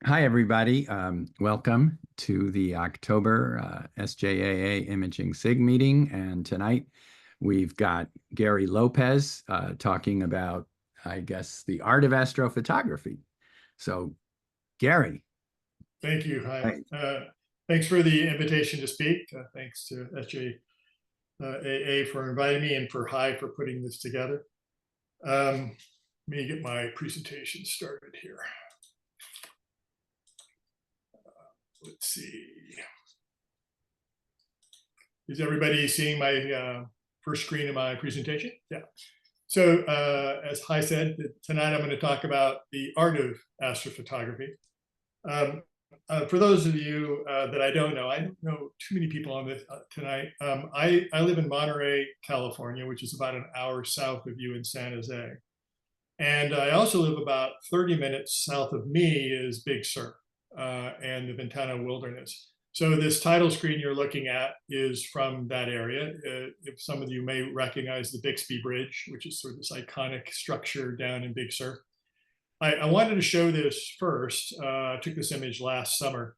Hi, everybody. Welcome to the October SJAA Imaging SIG meeting. And tonight we've got Gary Lopez talking about, I guess, the art of astrophotography. So, Gary. Thank you. Hi. Hi. Thanks for the invitation to speak. Thanks to SJAA for inviting me and for Hi for putting this together. Let me get my presentation started here. Let's see. Is everybody seeing my first screen of my presentation? Yeah. So as Hi said, tonight I'm going to talk about the art of astrophotography. For those of you that I don't know too many people on this tonight. I live in Monterey, California, which is about an hour south of you in San Jose. And I also live about 30 minutes south of me is Big Sur and the Ventana Wilderness. So this title screen you're looking at is from that area. If some of you may recognize the Bixby Bridge, which is sort of this iconic structure down in Big Sur. I wanted to show this first. I took this image last summer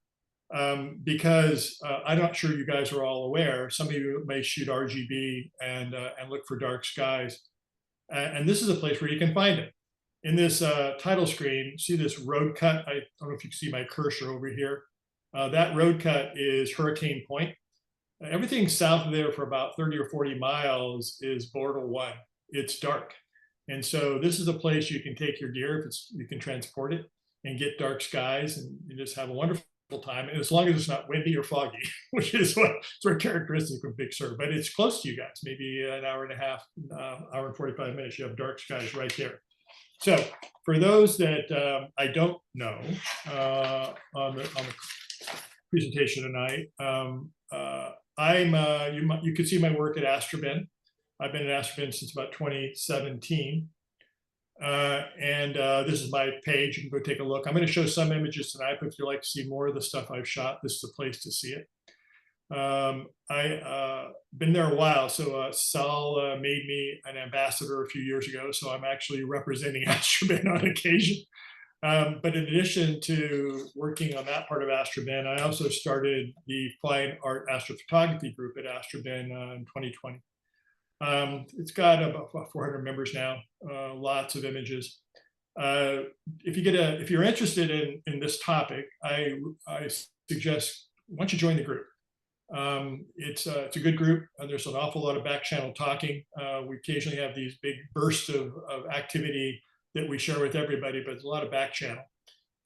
because I'm not sure you guys are all aware. Some of you may shoot RGB and look for dark skies. And this is a place where you can find it. In this title screen, see this road cut? I don't know if you can see my cursor over here. That road cut is Hurricane Point. Everything south of there for about 30 or 40 miles is Border 1. It's dark. And so this is a place you can take your gear, if you can transport it, and get dark skies and you just have a wonderful time. And as long as it's not windy or foggy, which is sort of characteristic of Big Sur, but it's close to you guys, maybe an hour and a half, hour and 45 minutes, you have dark skies right there. So for those that I don't know on the presentation tonight, you can see my work at Astrobin. I've been at Astrobin since about 2017. This is my page. You can go take a look. I'm going to show some images tonight, but if you'd like to see more of the stuff I've shot, this is a place to see it. I've been there a while. So Sal made me an ambassador a few years ago. So I'm actually representing Astrobin on occasion. But in addition to working on that part of Astrobin, I also started the Fine Art Astrophotography group at Astrobin in 2020. It's got about 400 members now, lots of images. If you're interested in this topic, I suggest why don't you join the group. It's a good group. There's an awful lot of back channel talking. We occasionally have these big bursts of activity that we share with everybody, but there's a lot of back channel.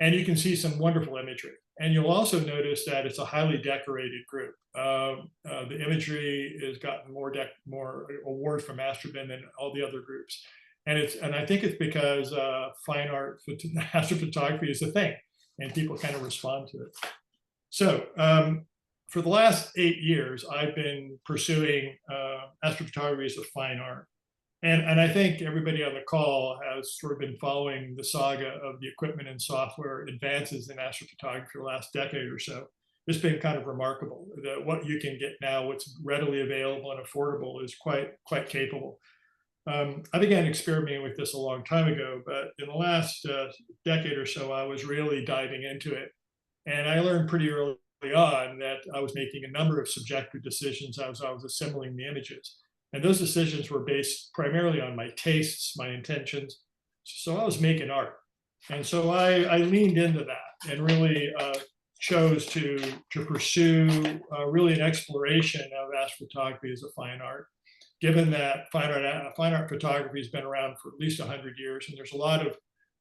And you can see some wonderful imagery. And you'll also notice that it's a highly decorated group. The imagery has gotten more awards from Astrobin than all the other groups. And I think it's because fine art astrophotography is a thing, and people kind of respond to it. So for the last 8 years, I've been pursuing astrophotography as a fine art. And I think everybody on the call has sort of been following the saga of the equipment and software advances in astrophotography for the last decade or so. It's been kind of remarkable that what you can get now, what's readily available and affordable, is quite capable. I began experimenting with this a long time ago, but in the last decade or so, I was really diving into it. And I learned pretty early on that I was making a number of subjective decisions as I was assembling the images. And those decisions were based primarily on my tastes, my intentions. So I was making art. And so I leaned into that and really chose to pursue really an exploration of astrophotography as a fine art, given that fine art photography has been around for at least 100 years. And there's a lot of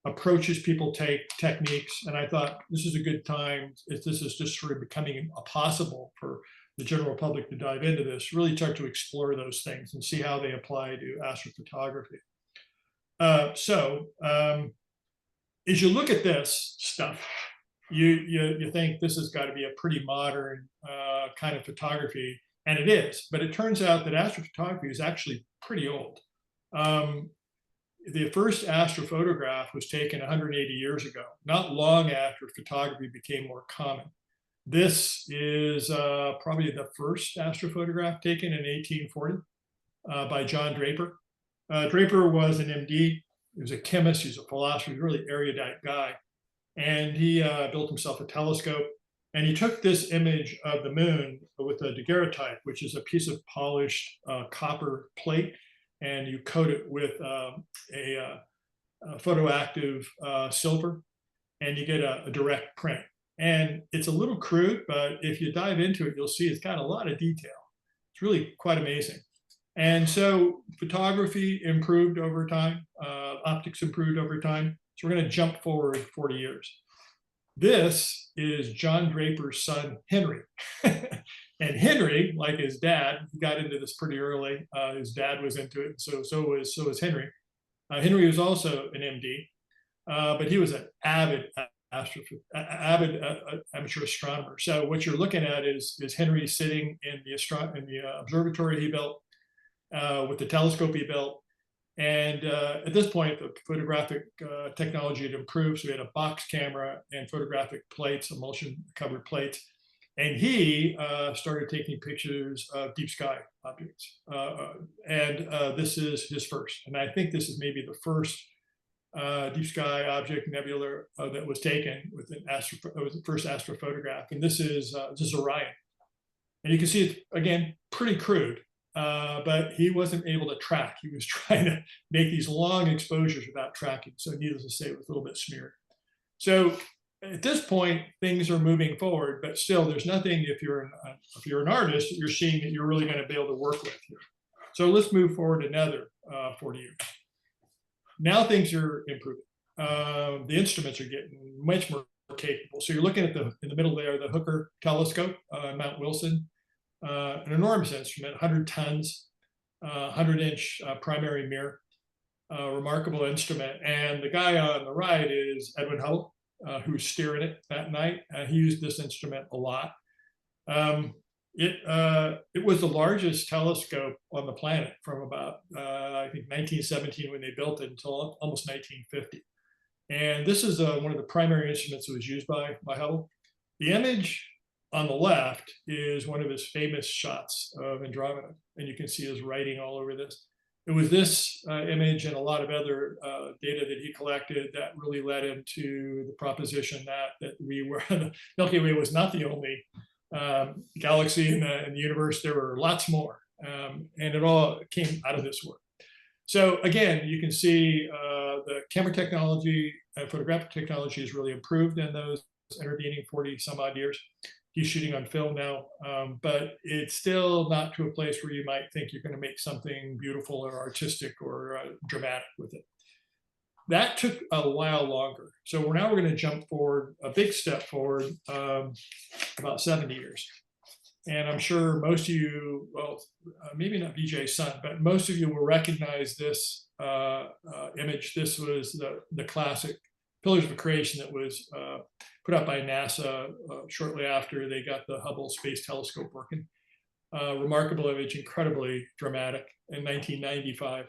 approaches people take, techniques. And I thought this is a good time, if this is just sort of becoming possible for the general public to dive into this, really start to explore those things and see how they apply to astrophotography. As you look at this stuff, you think this has got to be a pretty modern kind of photography, and it is, but it turns out that astrophotography is actually pretty old. The first astrophotograph was taken 180 years ago, not long after photography became more common. This is probably the first astrophotograph taken in 1840 by John Draper. Draper was an MD. He was a chemist. He was a philosopher. He was a really erudite guy. And he built himself a telescope. And he took this image of the moon with a daguerreotype, which is a piece of polished copper plate, and you coat it with a photoactive silver, and you get a direct print. And it's a little crude, but if you dive into it, you'll see it's got a lot of detail. It's really quite amazing. And so photography improved over time, optics improved over time. So we're going to jump forward 40 years. This is John Draper's son, Henry. And Henry, like his dad, got into this pretty early. His dad was into it, so was Henry. Henry was also an MD, but he was an avid amateur astronomer. So what you're looking at is Henry sitting in the observatory he built with the telescope he built. And at this point, the photographic technology had improved. So we had a box camera and photographic plates, emulsion covered plates. And he started taking pictures of deep sky objects. This is his first. And I think this is maybe the first deep sky object nebula that was taken with it was the first astrophotograph. And this is Orion. And you can see it's, again, pretty crude. But he wasn't able to track. He was trying to make these long exposures without tracking. So needless to say, it was a little bit smeared. So at this point, things are moving forward, but still there's nothing, if you're an artist, you're seeing that you're really going to be able to work with here. So let's move forward another 40 years. Now things are improving. The instruments are getting much more capable. So you're looking at in the middle there, the Hooker telescope, Mount Wilson. An enormous instrument, 100 tons, 100-inch primary mirror, remarkable instrument. And the guy on the right is Edwin Hubble, who's steering it that night. He used this instrument a lot. It was the largest telescope on the planet from about, I think, 1917 when they built it until almost 1950. And this is one of the primary instruments that was used by Hubble. The image on the left is one of his famous shots of Andromeda, and you can see his writing all over this. It was this image and a lot of other data that he collected that really led him to the proposition that the Milky Way was not the only galaxy in the universe. There were lots more, and it all came out of this work. So again, you can see the camera technology and photographic technology has really improved in those intervening 40 some odd years. He's shooting on film now, but it's still not to a place where you might think you're going to make something beautiful or artistic or dramatic with it. That took a while longer. So we're going to jump forward, a big step forward, about 70 years. And I'm sure most of you, well, maybe not BJ's son, but most of you will recognize this image. This was the classic Pillars of Creation that was put out by NASA shortly after they got the Hubble Space Telescope working. Remarkable image, incredibly dramatic in 1995.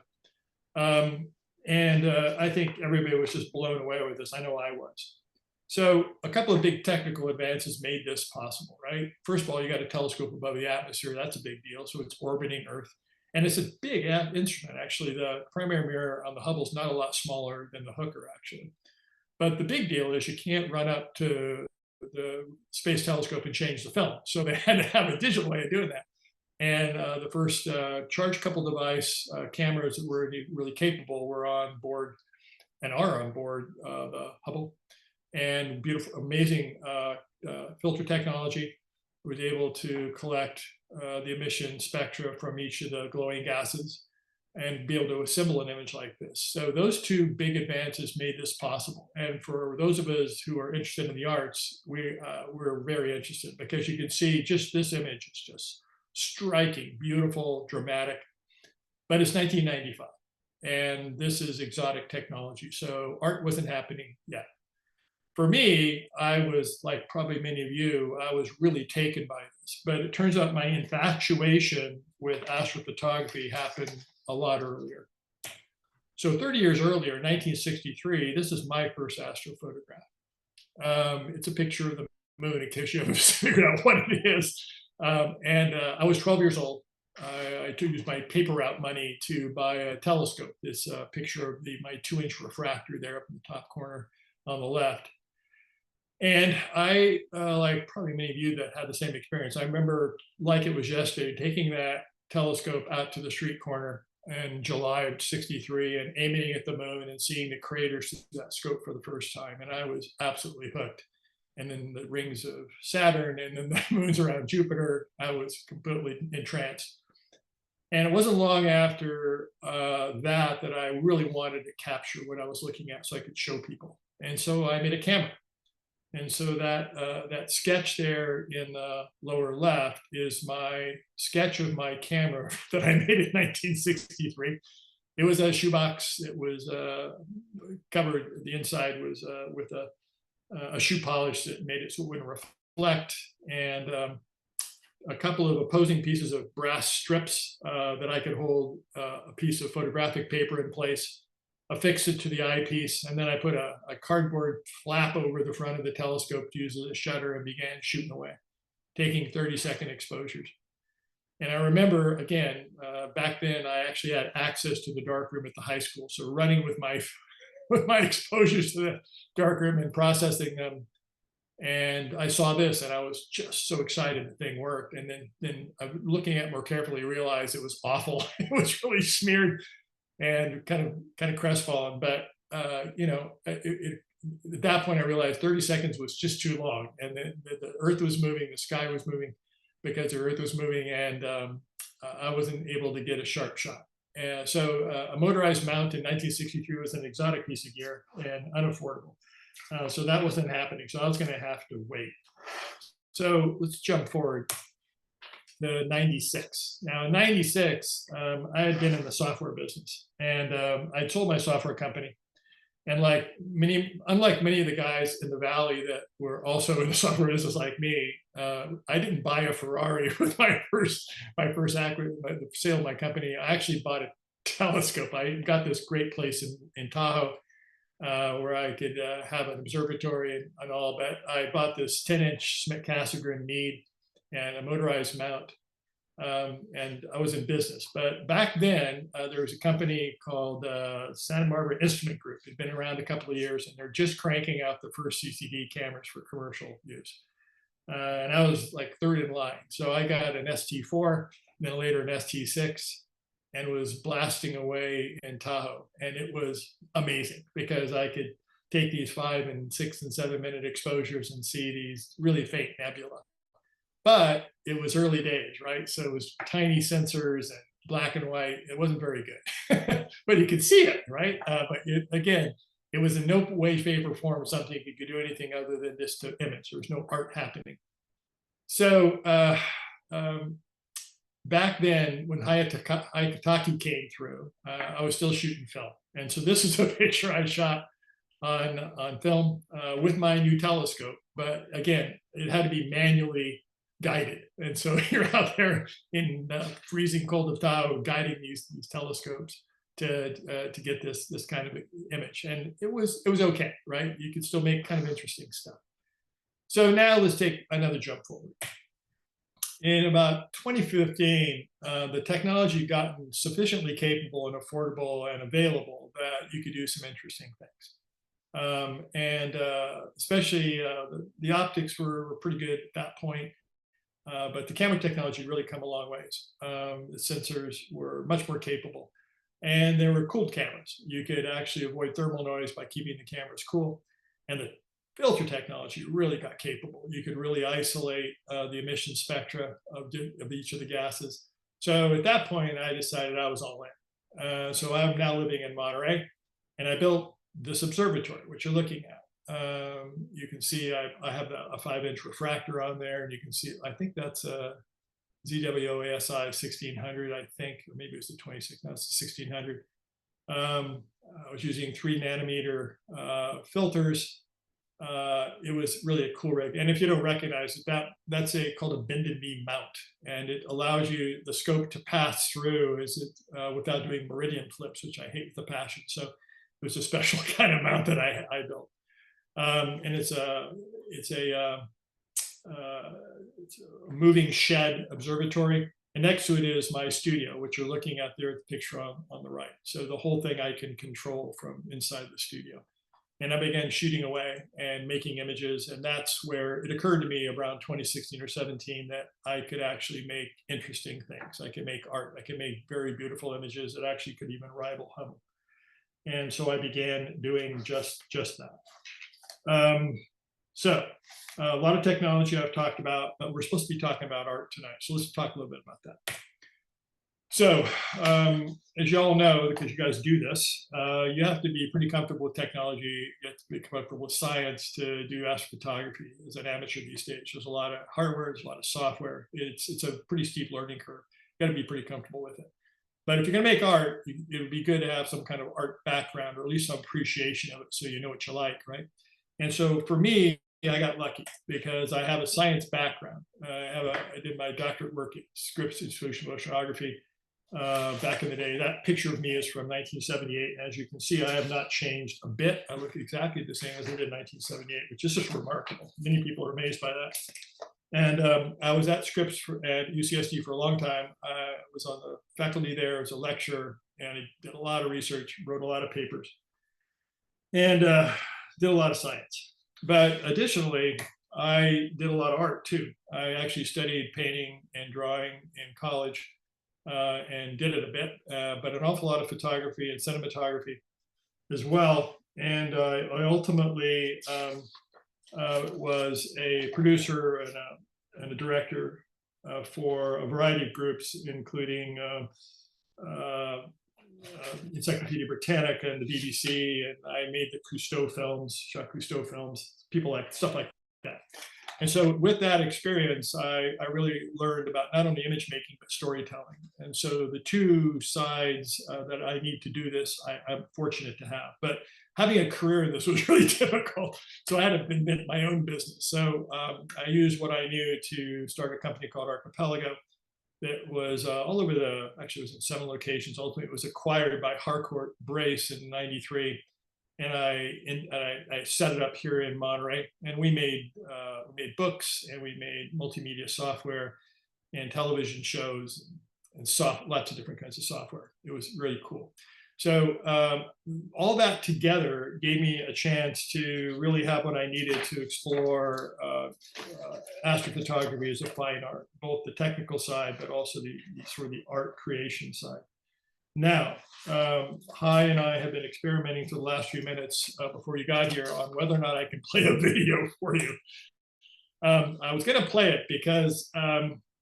I think everybody was just blown away with this. I know I was. So a couple of big technical advances made this possible, right? First of all, you got a telescope above the atmosphere. That's a big deal. So it's orbiting Earth. And it's a big instrument, actually. The primary mirror on the Hubble is not a lot smaller than the Hooker, actually. But the big deal is you can't run up to the Space Telescope and change the film. So they had to have a digital way of doing that. And the first charge coupled device cameras that were really capable were on board and are on board the Hubble. And beautiful, amazing filter technology was able to collect the emission spectra from each of the glowing gases and be able to assemble an image like this. So those two big advances made this possible. And for those of us who are interested in the arts, we're very interested because you can see just this image is just striking, beautiful, dramatic, but it's 1995. And this is exotic technology. So art wasn't happening yet. For me, I was, like probably many of you, I was really taken by this. But it turns out my infatuation with astrophotography happened a lot earlier. So 30 years earlier, 1963, this is my first astrophotograph. It's a picture of the moon, in case you haven't figured out what it is. I was 12 years old. I used my paper route money to buy a telescope. This picture of my 2-inch refractor there up in the top corner on the left. And I, like probably many of you that had the same experience, I remember like it was yesterday, taking that telescope out to the street corner in July of '63 and aiming at the moon and seeing the craters through that scope for the first time. And I was absolutely hooked. And then the rings of Saturn and then the moons around Jupiter, I was completely entranced. And it wasn't long after that I really wanted to capture what I was looking at so I could show people. And so I made a camera. And so that sketch there in the lower left is my sketch of my camera that I made in 1963. It was a shoebox. It was covered. The inside was with a shoe polish that made it so it wouldn't reflect, and a couple of opposing pieces of brass strips that I could hold a piece of photographic paper in place, affix it to the eyepiece, and then I put a cardboard flap over the front of the telescope to use as a shutter and began shooting away, taking 30-second exposures. And I remember, again, back then I actually had access to the darkroom at the high school. So running with my exposures to the darkroom and processing them. And I saw this and I was just so excited the thing worked. And then looking at it more carefully, realized it was awful. It was really smeared and kind of crestfallen. But at that point I realized 30 seconds was just too long, and the Earth was moving, the sky was moving because the Earth was moving, and I wasn't able to get a sharp shot. And so a motorized mount in 1963 was an exotic piece of gear and unaffordable. So that wasn't happening. So I was going to have to wait. So let's jump forward to 96. Now in 96, I had been in the software business, and I told my software company, and unlike many of the guys in the Valley that were also in the software business like me, I didn't buy a Ferrari with my first the sale of my company. I actually bought a telescope. I got this great place in Tahoe where I could have an observatory and all, but I bought this 10-inch Smith-Cassegrain Meade and a motorized mount. And I was in business. But back then, there was a company called Santa Barbara Instrument Group. It'd been around a couple of years, and they're just cranking out the first CCD cameras for commercial use. And I was like third in line. So I got an ST4, then later an ST6, and was blasting away in Tahoe. And it was amazing because I could take these 5 and 6 and 7 minute exposures and see these really faint nebula. But it was early days, right? So it was tiny sensors and black and white. It wasn't very good, but you could see it, right? Again, it was in no way, shape, or form something you could do anything other than just to image. There was no art happening. So back then, when Hayataki came through, I was still shooting film. And so this is a picture I shot on film with my new telescope. But again, it had to be manually guided. And so you're out there in the freezing cold of Tahoe guiding these telescopes to get this kind of image. And it was okay, right? You could still make kind of interesting stuff. So now let's take another jump forward. In about 2015, the technology had gotten sufficiently capable and affordable and available that you could do some interesting things. Especially the optics were pretty good at that point. But the camera technology had really come a long ways. The sensors were much more capable. And there were cooled cameras. You could actually avoid thermal noise by keeping the cameras cool. And the filter technology really got capable. You could really isolate the emission spectra of each of the gases. So at that point, I decided I was all in. So I'm now living in Monterey, and I built this observatory, which you're looking at. You can see I have a 5-inch refractor on there, and you can see, I think that's a ZWO ASI 1600, I think, or maybe it was the 26, no, it's the 1600. I was using 3 nanometer filters. It was really a cool rig. And if you don't recognize it, that's called a bended beam mount, and it allows you the scope to pass through without doing meridian flips, which I hate with a passion. So it was a special kind of mount that I built. And it's a moving shed observatory, and next to it is my studio, which you're looking at there, the picture on the right. So the whole thing I can control from inside the studio. And I began shooting away and making images. And that's where it occurred to me around 2016 or 17 that I could actually make interesting things. I could make art. I could make very beautiful images that actually could even rival Hubble. And so I began doing just that. So a lot of technology I've talked about, but we're supposed to be talking about art tonight. So let's talk a little bit about that. So as you all know, because you guys do this, you have to be pretty comfortable with technology. You have to be comfortable with science to do astrophotography as an amateur these days. There's a lot of hardware, there's a lot of software. It's a pretty steep learning curve. You got to be pretty comfortable with it. But if you're going to make art, it would be good to have some kind of art background, or at least some appreciation of it, so you know what you like, right? And so for me, I got lucky because I have a science background. I did my doctorate work at Scripps Institution of Oceanography back in the day. That picture of me is from 1978. As you can see, I have not changed a bit. I look exactly the same as I did in 1978, which is just remarkable. Many people are amazed by that. And I was at Scripps at UCSD for a long time. I was on the faculty there as a lecturer, and I did a lot of research, wrote a lot of papers, and did a lot of science. But additionally, I did a lot of art too. I actually studied painting and drawing in college and did it a bit, but an awful lot of photography and cinematography as well. And I ultimately was a producer and a director for a variety of groups, including Encyclopedia Britannica and the BBC, and I made the Cousteau films, Jacques Cousteau films, people like stuff like that. And so with that experience, I really learned about not only image making, but storytelling. And so the two sides that I need to do this, I'm fortunate to have. But having a career in this was really difficult. So I had to invent my own business. So I used what I knew to start a company called Archipelago that was all over actually it was in 7 locations. Ultimately, it was acquired by Harcourt Brace in '93. And I set it up here in Monterey, and we made books, and we made multimedia software and television shows and lots of different kinds of software. It was really cool. So all that together gave me a chance to really have what I needed to explore astrophotography as a fine art, both the technical side, but also the sort of the art creation side. Now, Hai and I have been experimenting for the last few minutes before you got here on whether or not I can play a video for you. I was going to play it because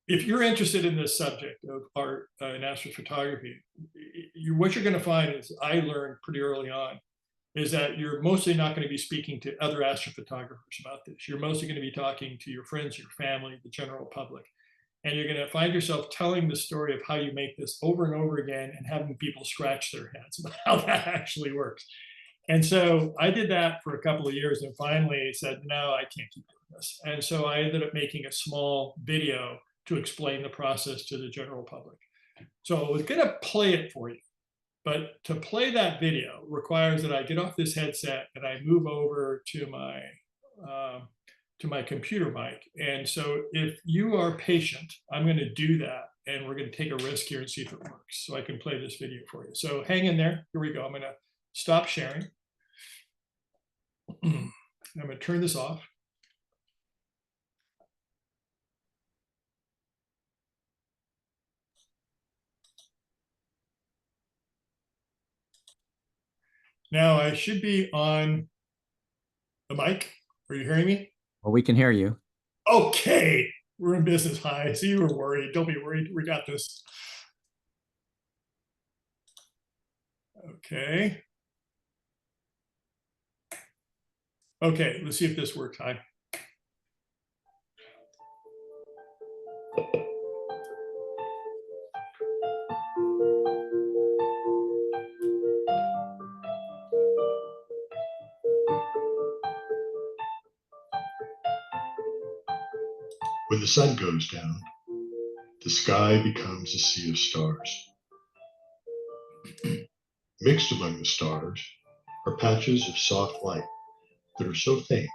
if you're interested in this subject of art and astrophotography, what you're going to find is, I learned pretty early on, is that you're mostly not going to be speaking to other astrophotographers about this. You're mostly going to be talking to your friends, your family, the general public. And you're going to find yourself telling the story of how you make this over and over again and having people scratch their heads about how that actually works. And so I did that for a couple of years and finally said, no, I can't keep doing this. And so I ended up making a small video to explain the process to the general public. So I was going to play it for you. But to play that video requires that I get off this headset and I move over to my computer mic. And so if you are patient, I'm going to do that. And we're going to take a risk here and see if it works. So I can play this video for you. So hang in there. Here we go. I'm going to stop sharing. I'm going to turn this off. Now I should be on the mic. Are you hearing me? Well, we can hear you. Okay, we're in business. Hi. So you were worried. Don't be worried. We got this. Okay. Okay, let's see if this works. Hi. When the sun goes down, the sky becomes a sea of stars. Mixed among the stars are patches of soft light that are so faint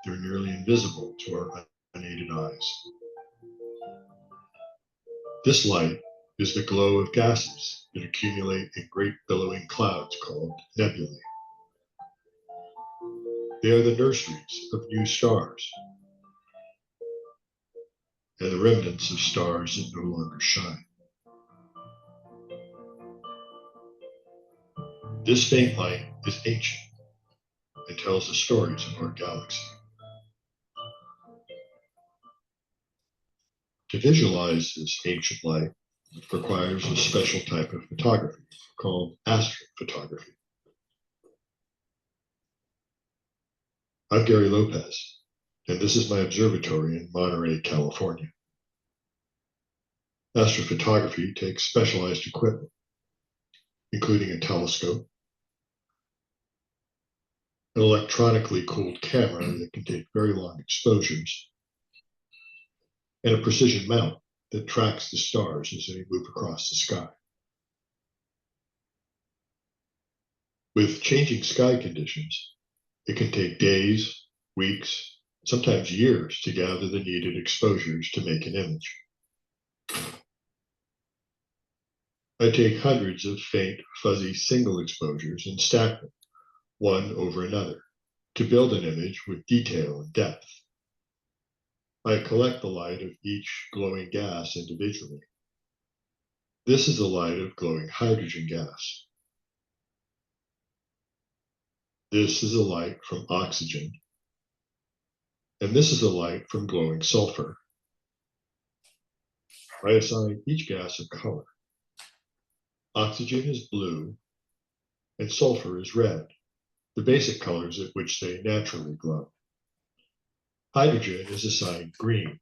they're nearly invisible to our unaided eyes. This light is the glow of gases that accumulate in great billowing clouds called nebulae. They are the nurseries of new stars and the remnants of stars that no longer shine. This faint light is ancient and tells the stories of our galaxy. To visualize this ancient light requires a special type of photography called astrophotography. I'm Gary Lopez, and this is my observatory in Monterey, California. Astrophotography takes specialized equipment, including a telescope, an electronically cooled camera that can take very long exposures, and a precision mount that tracks the stars as they move across the sky. With changing sky conditions, it can take days, weeks, sometimes years to gather the needed exposures to make an image. I take hundreds of faint, fuzzy single exposures and stack them, one over another, to build an image with detail and depth. I collect the light of each glowing gas individually. This is the light of glowing hydrogen gas. This is the light from oxygen. And this is the light from glowing sulfur. I assign each gas a color. Oxygen is blue and sulfur is red, the basic colors at which they naturally glow. Hydrogen is assigned green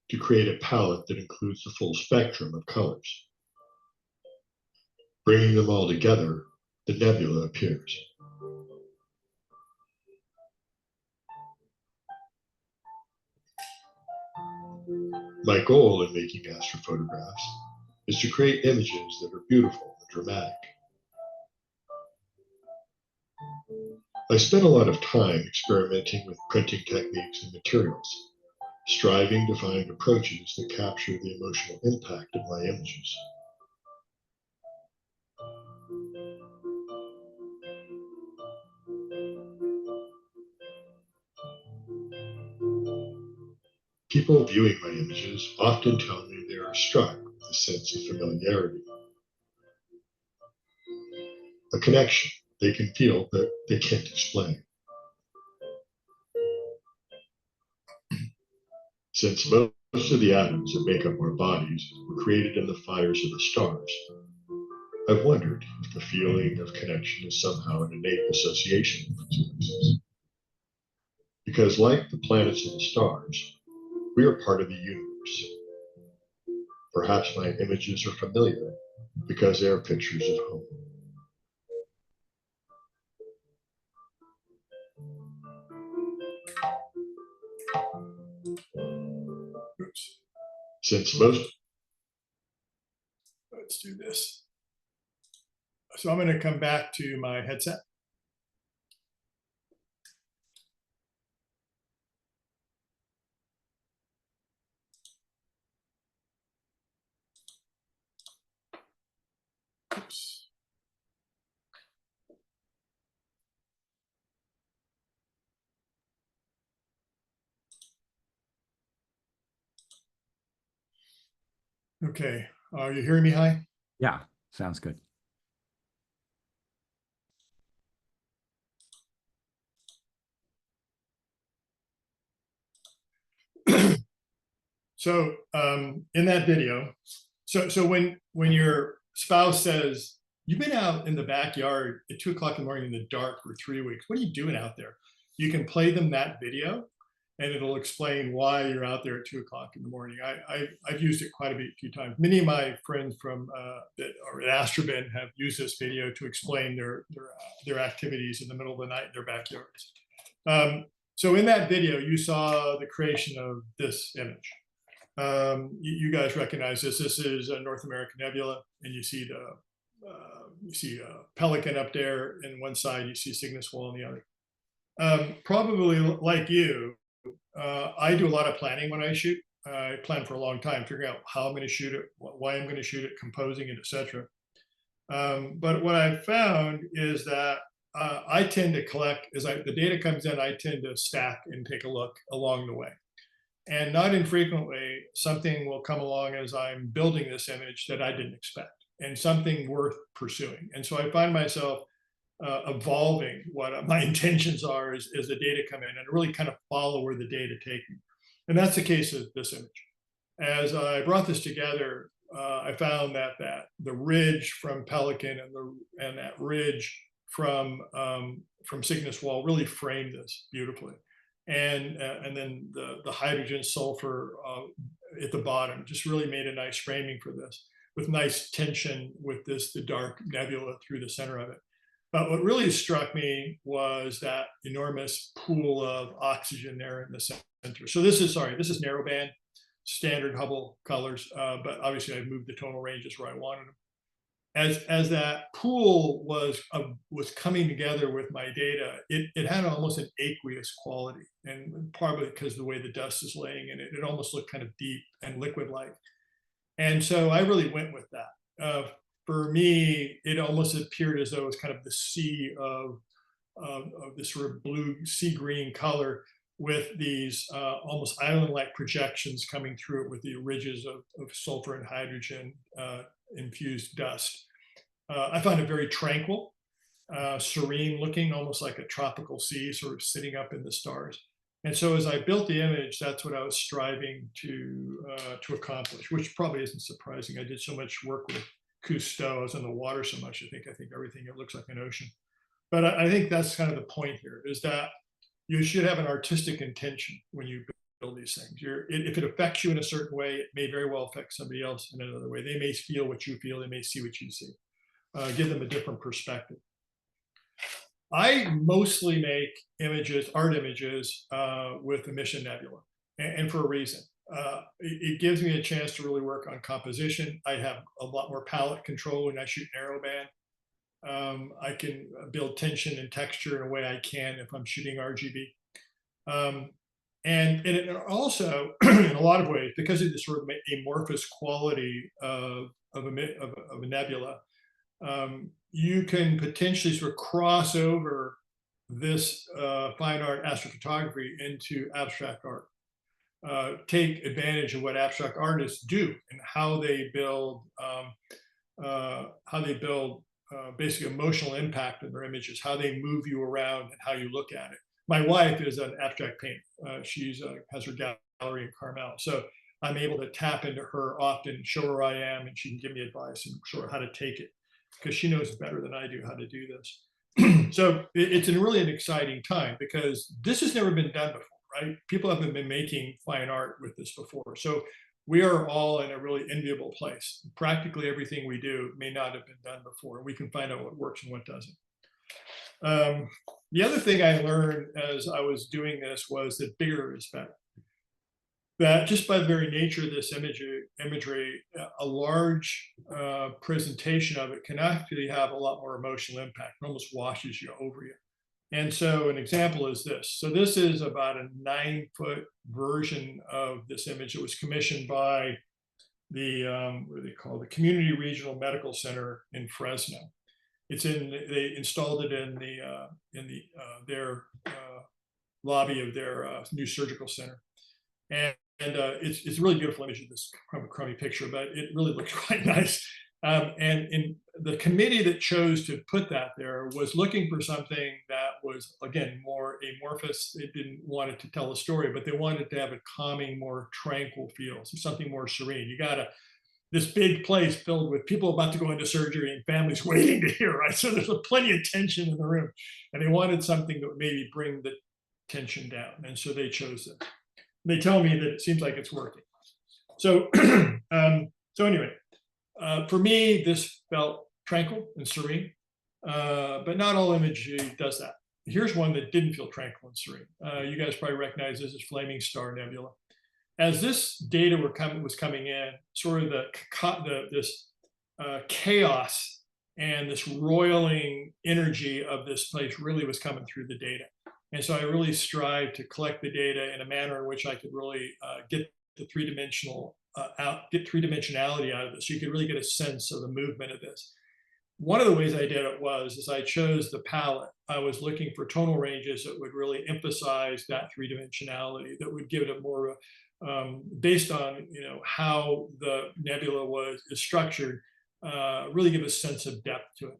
to create a palette that includes the full spectrum of colors. Bringing them all together, the nebula appears. My goal in making astrophotographs is to create images that are beautiful and dramatic. I spent a lot of time experimenting with printing techniques and materials, striving to find approaches that capture the emotional impact of my images. People viewing my images often tell me they are struck with a sense of familiarity, a connection they can feel but they can't explain. Since most of the atoms that make up our bodies were created in the fires of the stars, I've wondered if the feeling of connection is somehow an innate association with these images. Because like the planets and the stars, we are part of the universe. Perhaps my images are familiar because they are pictures of home. Oops. Let's do this. So I'm going to come back to my headset. Oops. Okay, are you hearing me, Hi? Yeah, sounds good. So in that video, so when your spouse says, you've been out in the backyard at 2 o'clock in the morning in the dark for 3 weeks, what are you doing out there? You can play them that video and it'll explain why you're out there at 2 o'clock in the morning. I've used it quite a few times. Many of my friends from that are at Astrobin have used this video to explain their activities in the middle of the night in their backyards. So in that video, you saw the creation of this image. You guys recognize this. This is a North American nebula, and you see a pelican up there in one side, you see Cygnus wall on the other. Probably like you, I do a lot of planning when I shoot. I plan for a long time, figuring out how I'm going to shoot it, why I'm going to shoot it, composing it, etc. But what I've found is that I tend to collect, the data comes in, I tend to stack and take a look along the way. And not infrequently, something will come along as I'm building this image that I didn't expect, and something worth pursuing. And so I find myself evolving what my intentions are as the data come in, and really kind of follow where the data take me. And that's the case of this image. As I brought this together, I found that the ridge from Pelican and that ridge from Cygnus Wall really framed this beautifully. And then the hydrogen sulfur at the bottom just really made a nice framing for this, with nice tension with the dark nebula through the center of it. But what really struck me was that enormous pool of oxygen there in the center. So this is narrowband, standard Hubble colors, but obviously I moved the tonal ranges where I wanted them. As that pool was coming together with my data, it had almost an aqueous quality, and probably because of the way the dust is laying in it, it almost looked kind of deep and liquid-like. And so I really went with that. For me, it almost appeared as though it was kind of the sea of this sort of blue sea green color, with these almost island-like projections coming through it, with the ridges of sulfur and hydrogen infused dust. I found it very tranquil, serene looking, almost like a tropical sea sort of sitting up in the stars. And so as I built the image, that's what I was striving to accomplish, which probably isn't surprising. I did so much work with Cousteau. I was in the water so much, I think everything, it looks like an ocean. But I think that's kind of the point here, is that you should have an artistic intention when you build these things. If it affects you in a certain way, it may very well affect somebody else in another way. They may feel what you feel, they may see what you see. Give them a different perspective. I mostly make art images with emission nebula, and for a reason. It gives me a chance to really work on composition. I have a lot more palette control when I shoot narrowband. I can build tension and texture in a way I can if I'm shooting RGB. And it also, in a lot of ways, because of this sort of amorphous quality of a nebula, you can potentially sort of cross over this fine art astrophotography into abstract art. Take advantage of what abstract artists do and how they build basically emotional impact of their images, how they move you around and how you look at it. My wife is an abstract painter. She has her gallery in Carmel. So I'm able to tap into her often, show her I am, and she can give me advice and show her how to take it, because she knows better than I do how to do this. So it's really an exciting time, because this has never been done before, right? People haven't been making fine art with this before. So we are all in a really enviable place. Practically everything we do may not have been done before. We can find out what works and what doesn't. The other thing I learned as I was doing this was that bigger is better. That just by the very nature of this imagery, a large presentation of it can actually have a lot more emotional impact. It almost washes you over you. And so an example is this. So this is about a 9-foot version of this image that was commissioned by what do they call the Community Regional Medical Center in Fresno. They installed it in their lobby of their new surgical center. And it's a really beautiful image of this crummy picture, but it really looks quite nice. And in the committee that chose to put that there was looking for something that was, again, more amorphous. They didn't want it to tell a story, but they wanted to have a calming, more tranquil feel, so something more serene. You got this big place filled with people about to go into surgery and families waiting to hear, right? So there's plenty of tension in the room, and they wanted something that would maybe bring the tension down, and so they chose it. They tell me that it seems like it's working. So, so anyway, for me, this felt tranquil and serene, but not all imagery does that. Here's one that didn't feel tranquil and serene. You guys probably recognize this as Flaming Star Nebula. As this data was coming in, sort of this chaos and this roiling energy of this place really was coming through the data. And so I really strived to collect the data in a manner in which I could really get the three-dimensionality out of this. So you could really get a sense of the movement of this. one of the ways I did it was I chose the palette. I was looking for tonal ranges that would really emphasize that three-dimensionality, that would give it a more, based on how the nebula is structured, really give a sense of depth to it.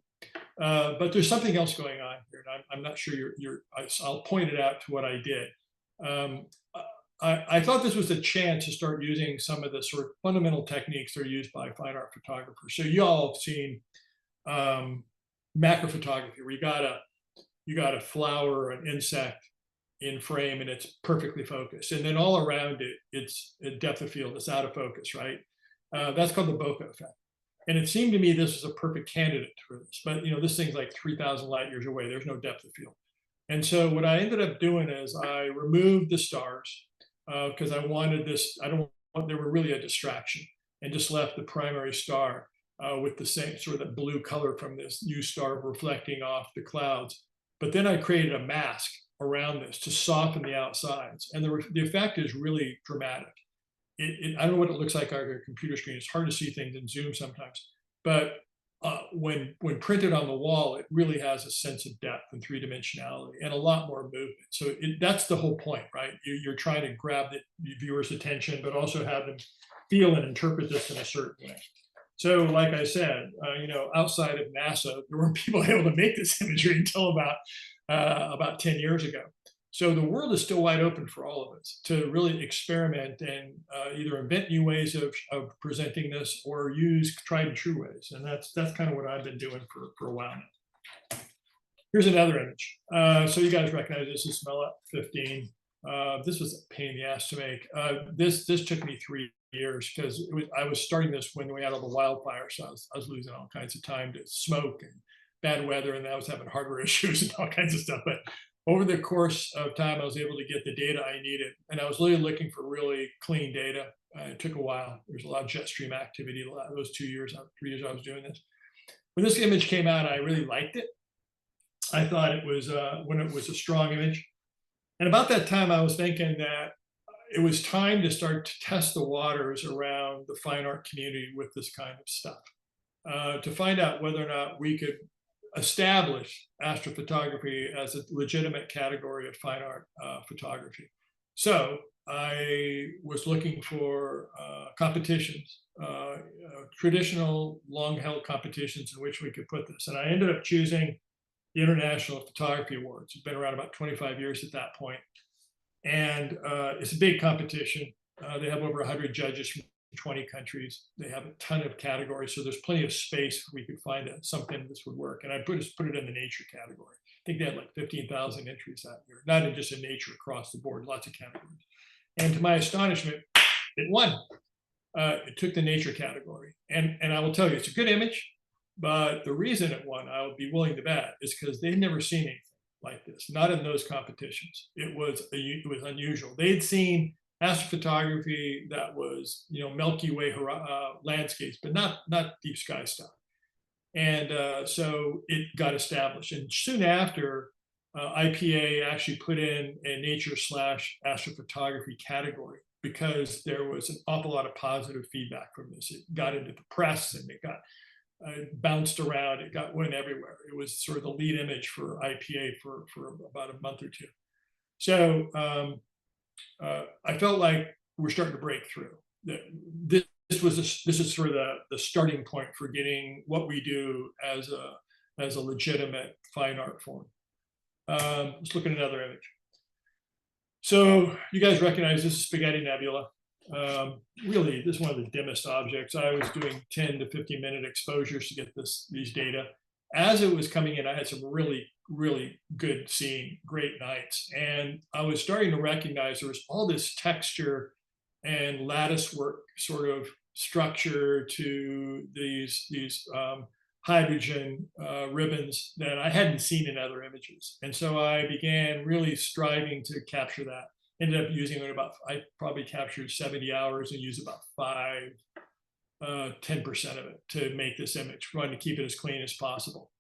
But there's something else going on here, and I'm not sure I'll point it out to what I did. I thought this was a chance to start using some of the sort of fundamental techniques that are used by fine art photographers. So you all have seen macro photography, where you got a flower or an insect in frame and it's perfectly focused, and then all around it, it's a depth of field, it's out of focus, right? That's called the bokeh effect. And it seemed to me this was a perfect candidate for this, but this thing's like 3,000 light years away. There's no depth of field. And so what I ended up doing is I removed the stars because I wanted this. They were really a distraction, and just left the primary star with the same sort of that blue color from this new star reflecting off the clouds. But then I created a mask around this to soften the outsides, and the effect is really dramatic. I don't know what it looks like on a computer screen. It's hard to see things in Zoom sometimes, but when printed on the wall, it really has a sense of depth and three-dimensionality and a lot more movement. So that's the whole point, right? You're trying to grab the viewer's attention, but also have them feel and interpret this in a certain way. So like I said, outside of NASA, there weren't people able to make this imagery until about 10 years ago. So the world is still wide open for all of us to really experiment and either invent new ways of presenting this or use tried and true ways. And that's kind of what I've been doing for a while now. Here's another image. So you guys recognize this is SMELA 15. This was a pain in the ass to make. This took me 3 years because I was starting this when we had all the wildfires. So I was losing all kinds of time to smoke and bad weather, and I was having hardware issues and all kinds of stuff. But over the course of time, I was able to get the data I needed, and I was really looking for really clean data. It took a while. There was a lot of jet stream activity those 3 years I was doing this. When this image came out, I really liked it. I thought it was a strong image. And about that time, I was thinking that it was time to start to test the waters around the fine art community with this kind of stuff, to find out whether or not we could establish astrophotography as a legitimate category of fine art photography. So I was looking for competitions, traditional long-held competitions in which we could put this. And I ended up choosing the International Photography Awards. It's been around about 25 years at that point. And it's a big competition. They have over 100 judges from 20 countries. They have a ton of categories, so there's plenty of space we could find something this would work. And I put it in the nature category. I think they had like 15,000 entries that year, not in just in nature across the board, lots of categories. And to my astonishment, it won. It took the nature category. And I will tell you, it's a good image, but the reason it won, I would be willing to bet, is because they'd never seen anything like this, not in those competitions. It was unusual. They'd seen astrophotography that was, Milky Way landscapes, but not deep sky stuff. And so it got established. And soon after, IPA actually put in a nature/astrophotography category because there was an awful lot of positive feedback from this. It got into the press and it got bounced around. It went everywhere. It was sort of the lead image for IPA for about a month or two. So I felt like we're starting to break through. This is sort of the starting point for getting what we do as a legitimate fine art form. Let's look at another image. So you guys recognize this is Spaghetti Nebula. Really, this is one of the dimmest objects. I was doing 10 to 15-minute exposures to get these data. As it was coming in, I had some really, really good seeing, great nights. And I was starting to recognize there was all this texture and lattice work sort of structure to these hydrogen ribbons that I hadn't seen in other images. And so I began really striving to capture that. Ended up using it I probably captured 70 hours and used about 10% of it to make this image, trying to keep it as clean as possible.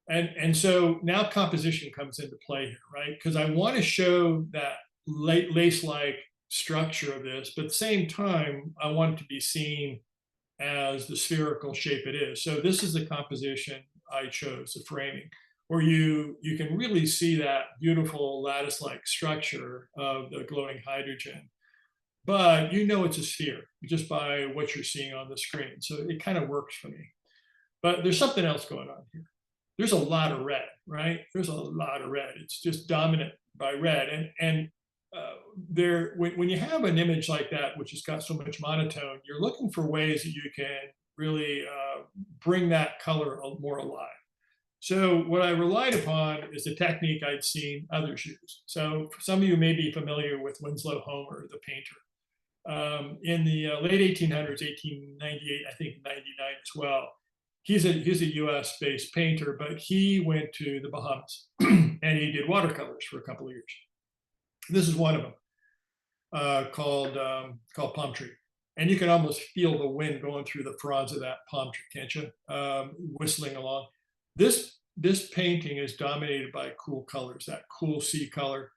And so now composition comes into play here, right? Because I want to show that lace-like structure of this, but at the same time, I want it to be seen as the spherical shape it is. So this is the composition I chose, the framing, where you can really see that beautiful lattice-like structure of the glowing hydrogen. But you know it's a sphere just by what you're seeing on the screen. So it kind of works for me. But there's something else going on here. There's a lot of red, right? There's a lot of red. It's just dominant by red. And when you have an image like that, which has got so much monotone, you're looking for ways that you can really bring that color more alive. So what I relied upon is a technique I'd seen others use. So some of you may be familiar with Winslow Homer, the painter. In the late 1800s, 1898, I think 99 as well. He's a US-based painter, but he went to the Bahamas and he did watercolors for a couple of years. This is one of them called Palm Tree. And you can almost feel the wind going through the fronds of that palm tree, can't you? Whistling along. This painting is dominated by cool colors, that cool sea color.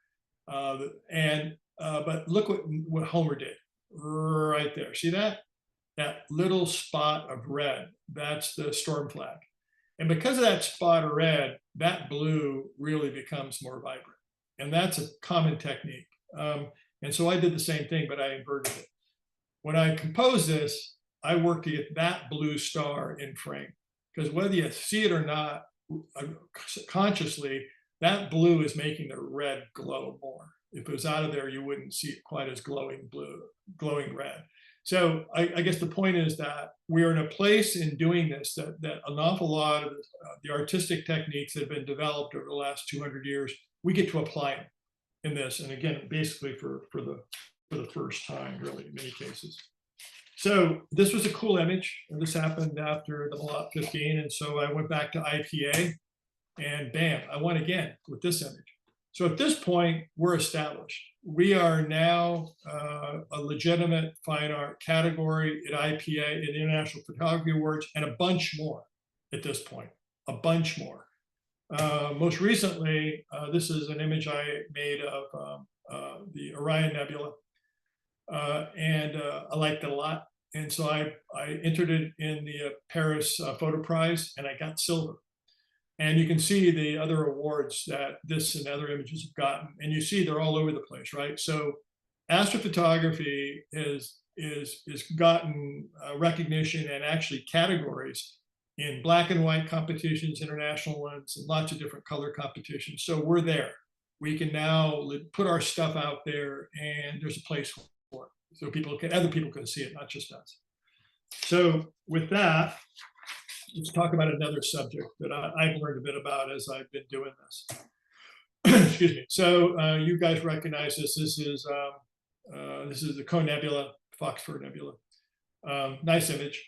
But look what Homer did right there. See that? That little spot of red, that's the storm flag. And because of that spot of red, that blue really becomes more vibrant. And that's a common technique. And so I did the same thing, but I inverted it. When I composed this, I worked to get that blue star in frame. Because whether you see it or not, consciously, that blue is making the red glow more. If it was out of there, you wouldn't see it quite as glowing red. So I guess the point is that we're in a place in doing this that an awful lot of the artistic techniques that have been developed over the last 200 years, we get to apply them in this. And again, basically for the first time, really, in many cases. So this was a cool image. And this happened after the Lot 15. And so I went back to IPA and bam, I won again with this image. So at this point, we're established. We are now a legitimate fine art category at IPA, at International Photography Awards, and a bunch more at this point, a bunch more. Most recently, this is an image I made of the Orion Nebula, and I liked it a lot. And so I entered it in the Paris Photo Prize, and I got silver. And you can see the other awards that this and other images have gotten, and you see they're all over the place, right? So astrophotography is gotten recognition and actually categories in black and white competitions, international ones, and lots of different color competitions. So we're there. We can now put our stuff out there, and there's a place for it. So other people can see it, not just us. So with that, let's talk about another subject that I've learned a bit about as I've been doing this. Excuse me. So you guys recognize this. This is the Cone Nebula, Foxford Nebula. Nice image.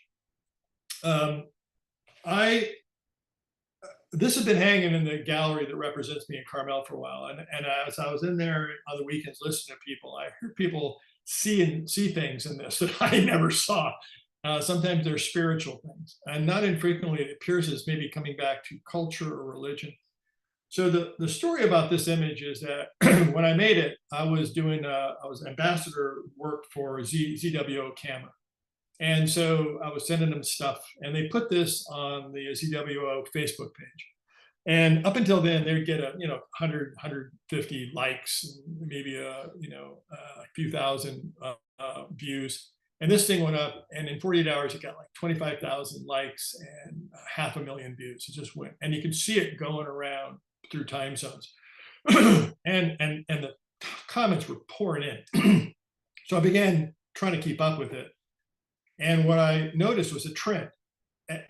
This has been hanging in the gallery that represents me in Carmel for a while. And as I was in there on the weekends listening to people, I heard people see things in this that I never saw. Sometimes they're spiritual things, and not infrequently it appears as maybe coming back to culture or religion. So the story about this image is that when I made it, I was ambassador work for ZWO camera. And so I was sending them stuff, and they put this on the ZWO Facebook page. And up until then, they'd get 100, 150 likes, maybe a few thousand views. And this thing went up, and in 48 hours, it got like 25,000 likes and 500,000 views. It just went, and you can see it going around through time zones. and the comments were pouring in. So I began trying to keep up with it. And what I noticed was a trend.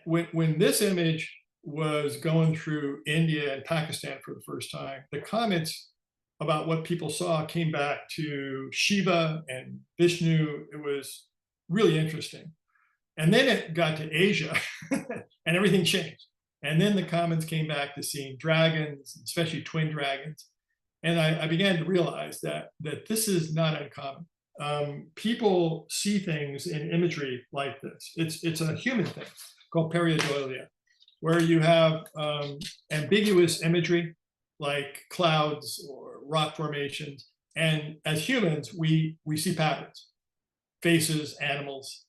When this image was going through India and Pakistan for the first time, the comments about what people saw came back to Shiva and Vishnu. It was really interesting. And then it got to Asia and everything changed. And then the comments came back to seeing dragons, especially twin dragons. And I began to realize that this is not uncommon. People see things in imagery like this. It's a human thing called pareidolia, where you have ambiguous imagery like clouds or rock formations. And as humans, we see patterns, faces, animals,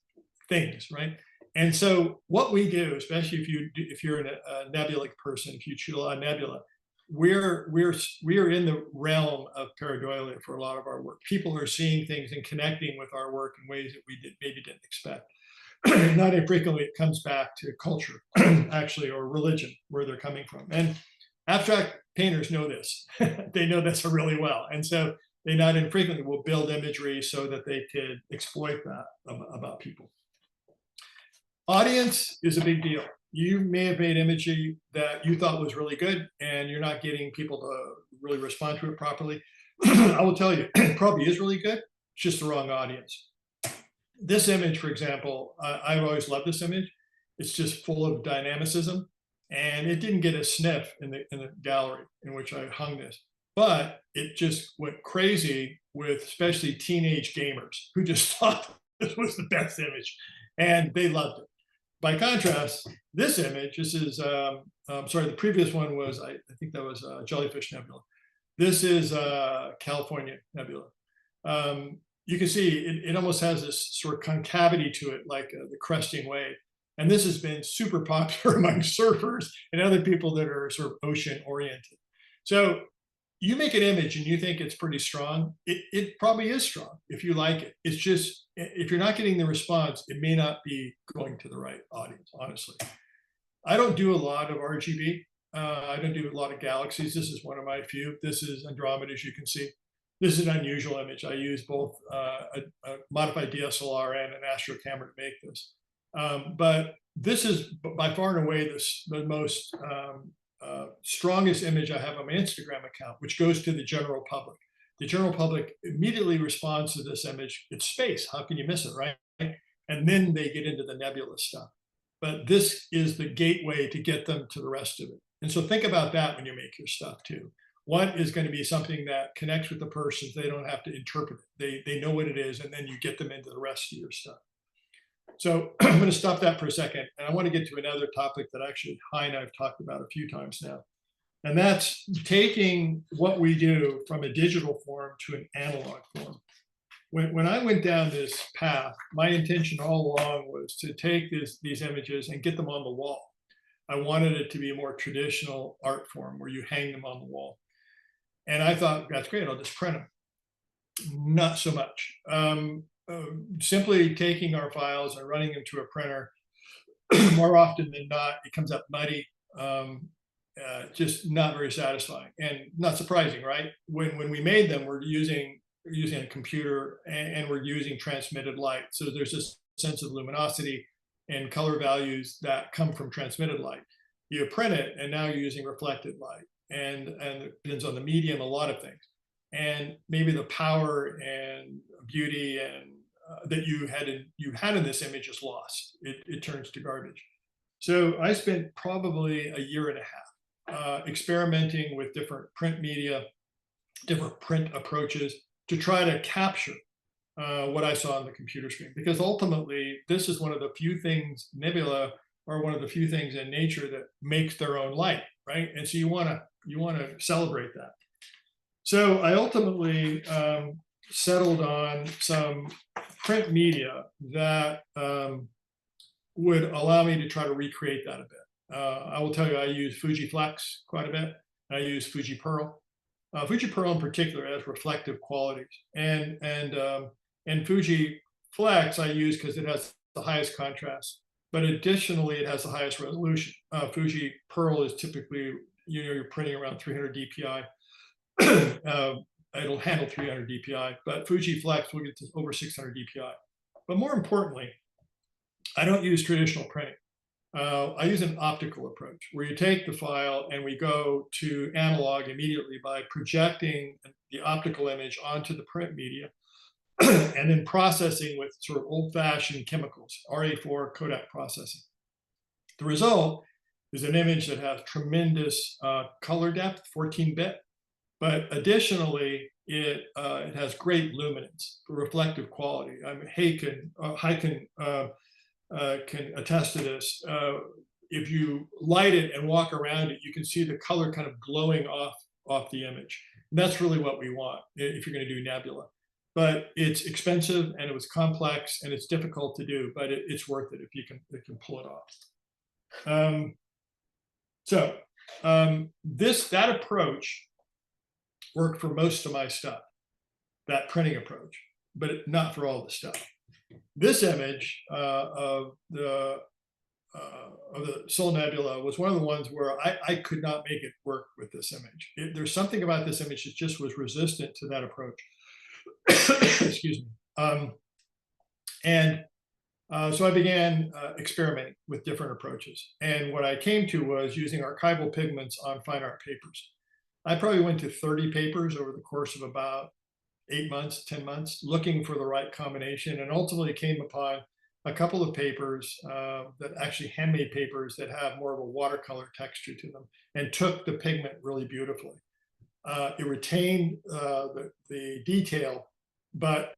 things, right? And so what we do, especially if you're a nebulic person, if you shoot a lot of nebula, we are in the realm of pareidolia for a lot of our work. People are seeing things and connecting with our work in ways that we maybe didn't expect. Not infrequently, it comes back to culture, actually, or religion, where they're coming from. And abstract painters know this. They know this really well. And so they not infrequently will build imagery so that they could exploit that about people. Audience is a big deal. You may have made imagery that you thought was really good, and you're not getting people to really respond to it properly. I will tell you, it probably is really good. It's just the wrong audience. This image, for example, I've always loved this image. It's just full of dynamicism, and it didn't get a sniff in the gallery in which I hung this, but it just went crazy with especially teenage gamers who just thought this was the best image, and they loved it. By contrast, this image, this is, sorry, the previous one was, I think that was Jellyfish Nebula. This is California Nebula. You can see it almost has this sort of concavity to it, like the cresting wave. And this has been super popular among surfers and other people that are sort of ocean oriented. So you make an image and you think it's pretty strong, it probably is strong if you like it. It's just, if you're not getting the response, it may not be going to the right audience, honestly. I don't do a lot of RGB. I don't do a lot of galaxies. This is one of my few. This is Andromeda, as you can see. This is an unusual image. I use both a modified DSLR and an astro camera to make this. But this is by far and away the most strongest image I have on my Instagram account, which goes to the general public. The general public immediately responds to this image. It's space. How can you miss it, right? And then they get into the nebulous stuff. But this is the gateway to get them to the rest of it. And so think about that when you make your stuff too. What is going to be something that connects with the person so they don't have to interpret it. They know what it is, and then you get them into the rest of your stuff. So I'm going to stop that for a second. And I want to get to another topic that actually Hein and I've talked about a few times now. And that's taking what we do from a digital form to an analog form. When I went down this path, my intention all along was to take these images and get them on the wall. I wanted it to be a more traditional art form where you hang them on the wall. And I thought, that's great, I'll just print them. Not so much. Simply taking our files and running them to a printer, more often than not, it comes up muddy, just not very satisfying and not surprising, right? When we made them, we're using a computer and we're using transmitted light. So there's this sense of luminosity and color values that come from transmitted light. You print it and now you're using reflected light, and it depends on the medium, a lot of things. And maybe the power and beauty and that you had in this image is lost. It turns to garbage. So I spent probably a year and a half experimenting with different print media, different print approaches to try to capture what I saw on the computer screen. Because ultimately, this is one of the few things, nebula are one of the few things in nature that makes their own light, right? And so you want to celebrate that. So I ultimately settled on some print media that would allow me to try to recreate that a bit. I will tell you, I use Fuji Flex quite a bit. I use Fuji Pearl. Fuji Pearl in particular has reflective qualities, and Fuji Flex I use because it has the highest contrast, but additionally it has the highest resolution. Fuji Pearl is typically, you're printing around 300 DPI. It'll handle 300 DPI, but Fuji Flex will get to over 600 DPI. But more importantly, I don't use traditional printing. I use an optical approach where you take the file and we go to analog immediately by projecting the optical image onto the print media and then processing with sort of old-fashioned chemicals, RA4 Kodak processing. The result is an image that has tremendous color depth, 14-bit, but additionally, it has great luminance, reflective quality. I mean, Hai can attest to this. If you light it and walk around it, you can see the color kind of glowing off the image. And that's really what we want if you're going to do nebula. but it's expensive and it was complex and it's difficult to do, but it's worth it if you can pull it off. That approach worked for most of my stuff, that printing approach, but not for all the stuff. This image of the Solar Nebula was one of the ones where I could not make it work with this image. There's something about this image that just was resistant to that approach. Excuse me. So I began experimenting with different approaches. And what I came to was using archival pigments on fine art papers. I probably went to 30 papers over the course of about 8 months, 10 months, looking for the right combination, and ultimately came upon a couple of papers that actually handmade papers that have more of a watercolor texture to them and took the pigment really beautifully. It retained the detail, but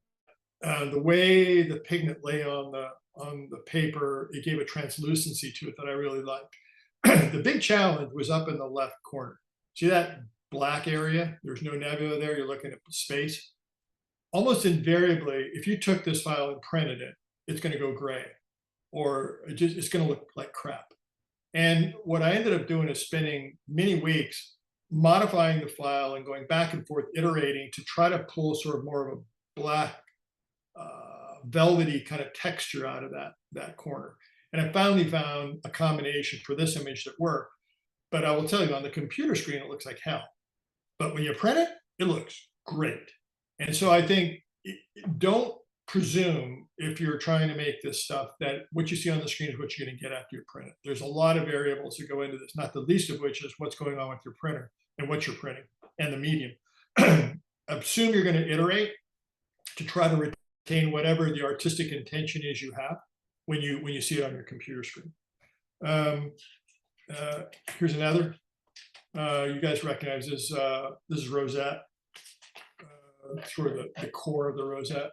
the way the pigment lay on the paper, it gave a translucency to it that I really liked. The big challenge was up in the left corner. See that black area? There's no nebula there. You're looking at space. Almost invariably, if you took this file and printed it, it's going to go gray, or it's going to look like crap. And what I ended up doing is spending many weeks modifying the file and going back and forth, iterating to try to pull sort of more of a black, velvety kind of texture out of that corner. And I finally found a combination for this image that worked. But I will tell you, on the computer screen, it looks like hell. But when you print it, it looks great. And so I think, don't presume, if you're trying to make this stuff, that what you see on the screen is what you're going to get after you print it. There's a lot of variables that go into this, not the least of which is what's going on with your printer and what you're printing and the medium. Assume you're going to iterate to try to retain whatever the artistic intention is you have when you see it on your computer screen. Here's another. You guys recognize this. This is rosette. Sort of the core of the rosette.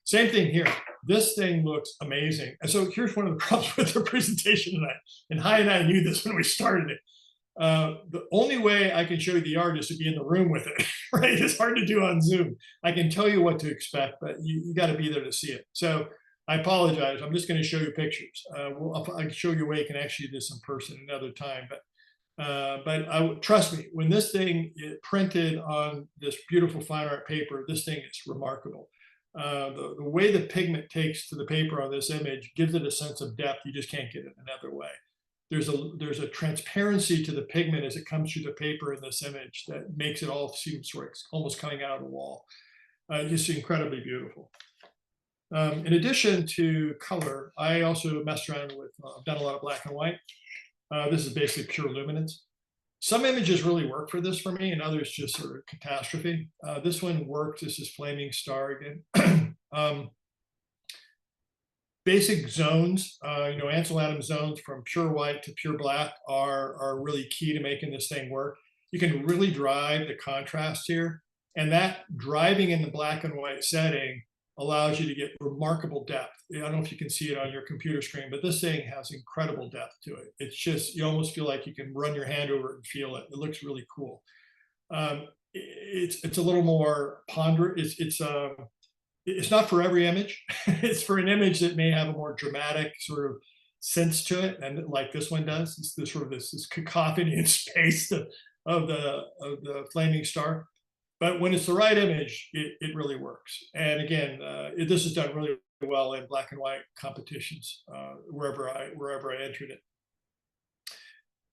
Same thing here. This thing looks amazing. And so here's one of the problems with the presentation tonight. And Hai and I knew this when we started it. The only way I can show you the art is to be in the room with it, right? It's hard to do on Zoom. I can tell you what to expect, but you got to be there to see it. So I apologize. I'm just going to show you pictures. I can show you a way you can actually do this in person another time. But trust me, when this thing is printed on this beautiful fine art paper, this thing is remarkable. The way the pigment takes to the paper on this image gives it a sense of depth you just can't get it another way. There's a transparency to the pigment as it comes through the paper in this image that makes it all seem sort of almost coming out of the wall. Just incredibly beautiful. In addition to color, I also messed around with, I've done a lot of black and white. This is basically pure luminance. Some images really work for this for me, and others just sort of catastrophe. This one works. This is Flaming Star again. Basic zones, Ansel Adams zones from pure white to pure black are really key to making this thing work. You can really drive the contrast here, and that driving in the black and white setting allows you to get remarkable depth. I don't know if you can see it on your computer screen, but this thing has incredible depth to it. It's just, you almost feel like you can run your hand over it and feel it. It looks really cool. It's a little more ponderous. It's not for every image. It's for an image that may have a more dramatic sort of sense to it, and like this one does. It's this sort of this cacophony in space of the Flaming Star. But when it's the right image, it really works. And again, this is done really well in black and white competitions wherever I entered it.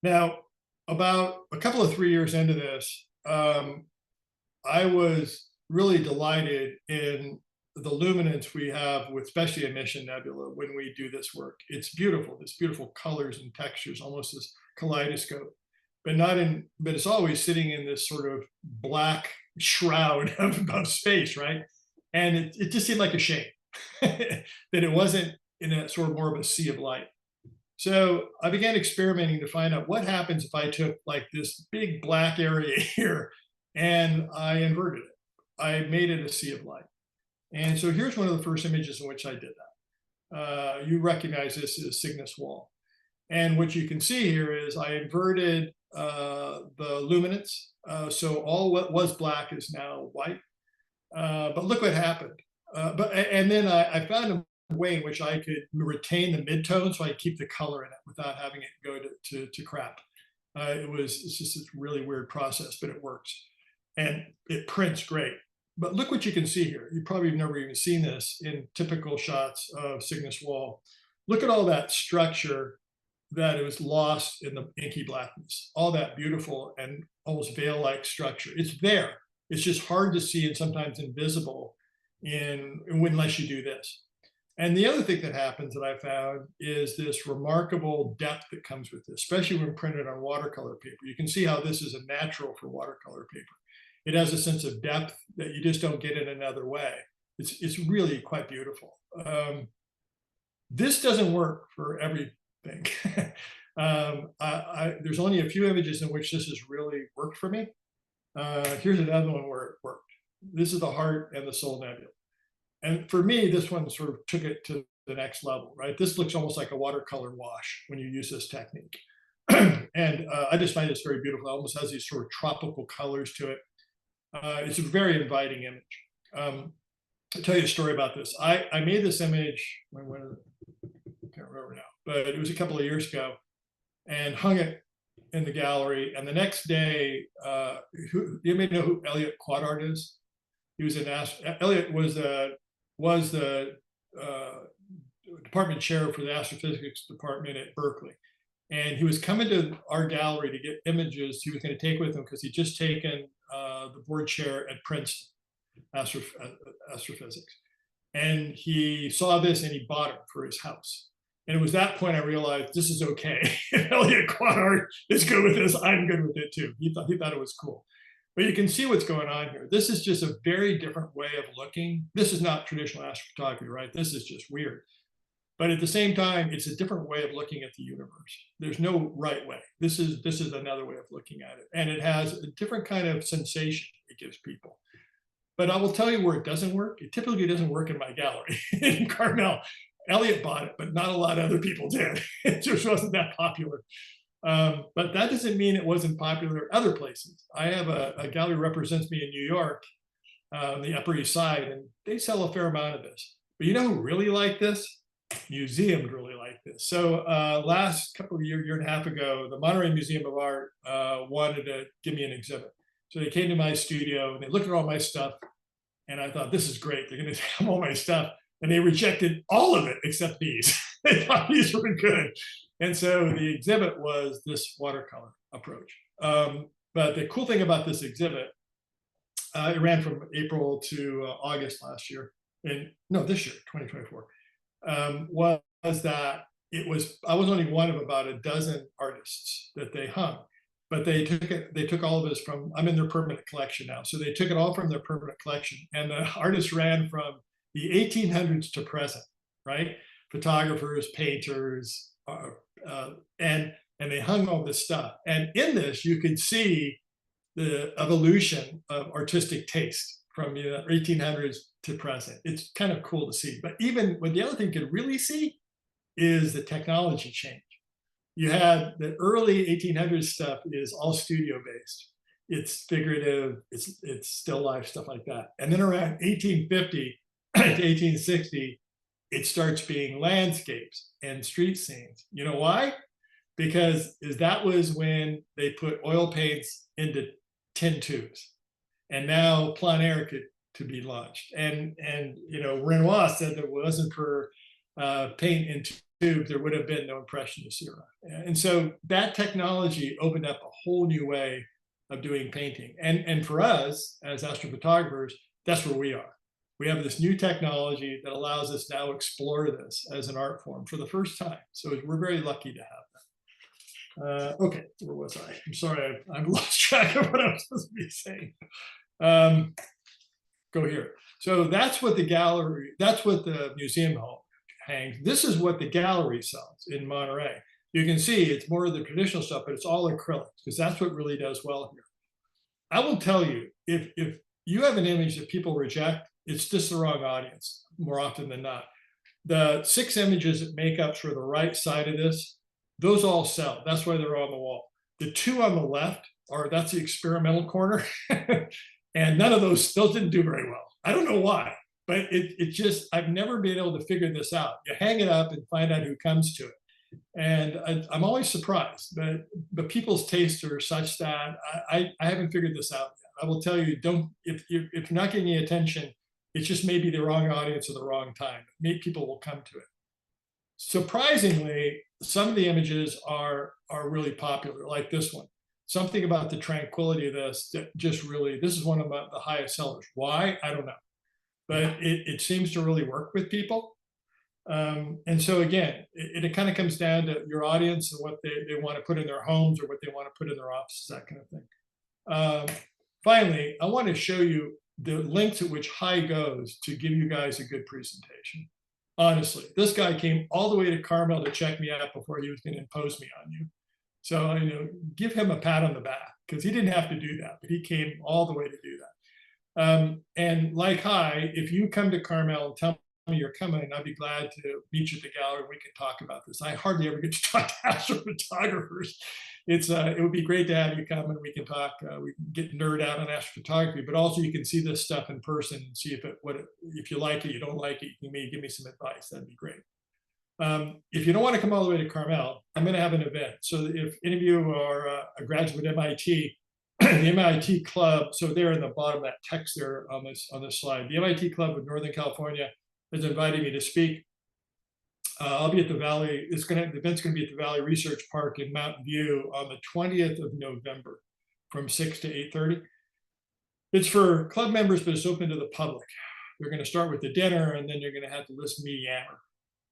Now, about a couple of 3 years into this, I was really delighted in the luminance we have with especially emission nebula when we do this work. It's beautiful. It's beautiful colors and textures, almost this kaleidoscope, but it's always sitting in this sort of black shroud of space, right? And it just seemed like a shame that it wasn't in a sort of more of a sea of light. So I began experimenting to find out what happens if I took like this big black area here and I inverted it. I made it a sea of light. And so here's one of the first images in which I did that. You recognize this as Cygnus Wall. And what you can see here is I inverted the luminance. So all what was black is now white. But look what happened. And then I found a way in which I could retain the midtone, so I keep the color in it without having it go to crap. It's just a really weird process, but it works. And it prints great. But look what you can see here. You probably have never even seen this in typical shots of Cygnus wall. Look at all that structure that was lost in the inky blackness, all that beautiful and almost veil-like structure. It's there. It's just hard to see and sometimes invisible unless you do this. And the other thing that happens that I found is this remarkable depth that comes with this, especially when printed on watercolor paper. You can see how this is a natural for watercolor paper. It has a sense of depth that you just don't get in another way. It's really quite beautiful. This doesn't work for everything. There's only a few images in which this has really worked for me. Here's another one where it worked. This is the Heart and the Soul Nebula. And for me, this one sort of took it to the next level, right? This looks almost like a watercolor wash when you use this technique. And I just find this very beautiful. It almost has these sort of tropical colors to it. It's a very inviting image. I'll tell you a story about this. I made this image, I can't remember now, but it was a couple of years ago, and hung it in the gallery. And the next day, you may know who Elliot Quadart is. He was Elliot was the department chair for the astrophysics department at Berkeley. And he was coming to our gallery to get images he was going to take with him because he'd just taken the board chair at Princeton, astrophysics. And he saw this and he bought it for his house. And it was that point I realized this is okay. If Elliot Quadart is good with this, I'm good with it too. He thought it was cool. But you can see what's going on here. This is just a very different way of looking. This is not traditional astrophotography, right? This is just weird. But at the same time, it's a different way of looking at the universe. There's no right way. This is another way of looking at it. And it has a different kind of sensation it gives people. But I will tell you where it doesn't work. It typically doesn't work in my gallery in Carmel. Elliot bought it, but not a lot of other people did. It just wasn't that popular. But that doesn't mean it wasn't popular other places. I have a gallery represents me in New York, the Upper East Side, and they sell a fair amount of this. But you know who really liked this? Museums really like this. So last couple of year and a half ago, the Monterey Museum of Art wanted to give me an exhibit. So they came to my studio and they looked at all my stuff. And I thought, this is great. They're going to have all my stuff. And they rejected all of it except these. They thought these were good. And so the exhibit was this watercolor approach. But the cool thing about this exhibit, it ran from April to August last year. This year, 2024. Was that I was only one of about a dozen artists that they hung, but they took all of this from, I'm in their permanent collection now. So they took it all from their permanent collection, and the artists ran from the 1800s to present, right? Photographers, painters, and they hung all this stuff. And in this, you could see the evolution of artistic taste from the 1800s to present. It's kind of cool to see. But even what the other thing you could really see is the technology change. You had the early 1800s stuff is all studio based. It's figurative, it's still life, stuff like that. And then around 1850 to 1860, it starts being landscapes and street scenes. You know why? Because that was when they put oil paints into tin tubes. And now plein air to be launched. And Renoir said that it wasn't for paint in tubes, there would have been no Impressionist era. And so that technology opened up a whole new way of doing painting. And for us as astrophotographers, that's where we are. We have this new technology that allows us now to explore this as an art form for the first time. So we're very lucky to have that. Okay, where was I? I'm sorry, I've lost track of what I was supposed to be saying. Go here. So that's what the museum hangs. This is what the gallery sells in Monterey. You can see it's more of the traditional stuff, but it's all acrylic because that's what really does well here. I will tell you, if you have an image that people reject, it's just the wrong audience more often than not. The 6 images that make up for the right side of this, those all sell. That's why they're on the wall. The 2 on the left that's the experimental corner. And none of those didn't do very well. I don't know why, but it just, I've never been able to figure this out. You hang it up and find out who comes to it. And I'm always surprised, but people's tastes are such that I haven't figured this out yet. I will tell you, don't, if you're not getting any attention, it's just maybe the wrong audience at the wrong time. Maybe people will come to it. Surprisingly, some of the images are really popular, like this one. Something about the tranquility of this that just really, this is one of the highest sellers. Why? I don't know. But it seems to really work with people. And so again, it kind of comes down to your audience and what they want to put in their homes or what they want to put in their offices, that kind of thing. Finally, I want to show you the lengths at which High goes to give you guys a good presentation. Honestly, this guy came all the way to Carmel to check me out before he was going to impose me on you. So, you know, give him a pat on the back, because he didn't have to do that, but he came all the way to do that. And like High, if you come to Carmel and tell me you're coming, I'd be glad to meet you at the gallery. We can talk about this. I hardly ever get to talk to astrophotographers. It would be great to have you come and we can talk. We can get nerd out on astrophotography, but also you can see this stuff in person and see if you like it, you don't like it, you may give me some advice. That'd be great. If you don't want to come all the way to Carmel, I'm going to have an event. So if any of you are a graduate of MIT, the MIT Club, so there in the bottom of that text there on this slide, the MIT Club of Northern California has invited me to speak. I'll be at the Valley. The event's going to be at the Valley Research Park in Mountain View on the 20th of November from 6 to 8:30. It's for club members, but it's open to the public. They're going to start with the dinner, and then you're going to have to listen to me yammer.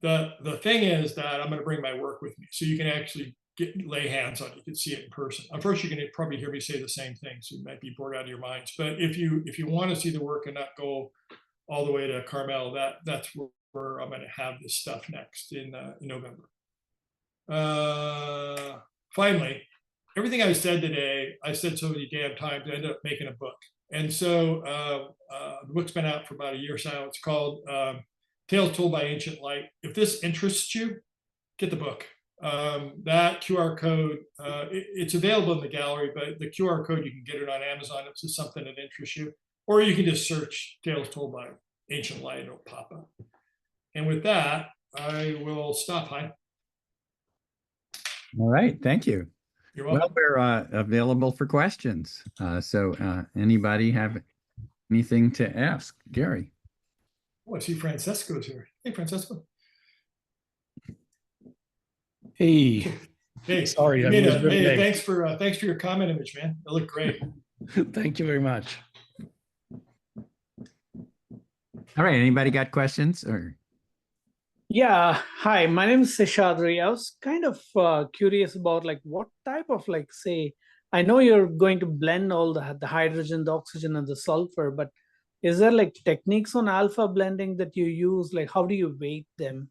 The thing is that I'm going to bring my work with me, so you can actually lay hands on it. You can see it in person. Unfortunately, you're going to probably hear me say the same thing, so you might be bored out of your minds. But if you want to see the work and not go all the way to Carmel, that's where I'm going to have this stuff next in November. Finally, everything I said today, I said so many damn times, I ended up making a book. And so the book's been out for about a year now. It's called Tales Told by Ancient Light. If this interests you, get the book. That QR code, it's available in the gallery, but the QR code, you can get it on Amazon if it's something that interests you. Or you can just search Tales Told by Ancient Light, it'll pop up. And with that, I will stop. Hi. All right, thank you. You're welcome. Well, we're available for questions. So anybody have anything to ask? Gary. Oh, I see Francesco's here. Hey, Francesco. Hey. Hey, sorry. Hey, thanks for your comment image, man. It looked great. Thank you very much. All right, anybody got questions or? Yeah, hi, my name is Seshadri. I was kind of curious about like what type of like, say, I know you're going to blend all the hydrogen, the oxygen and the sulfur, but is there like techniques on alpha blending that you use? Like how do you weight them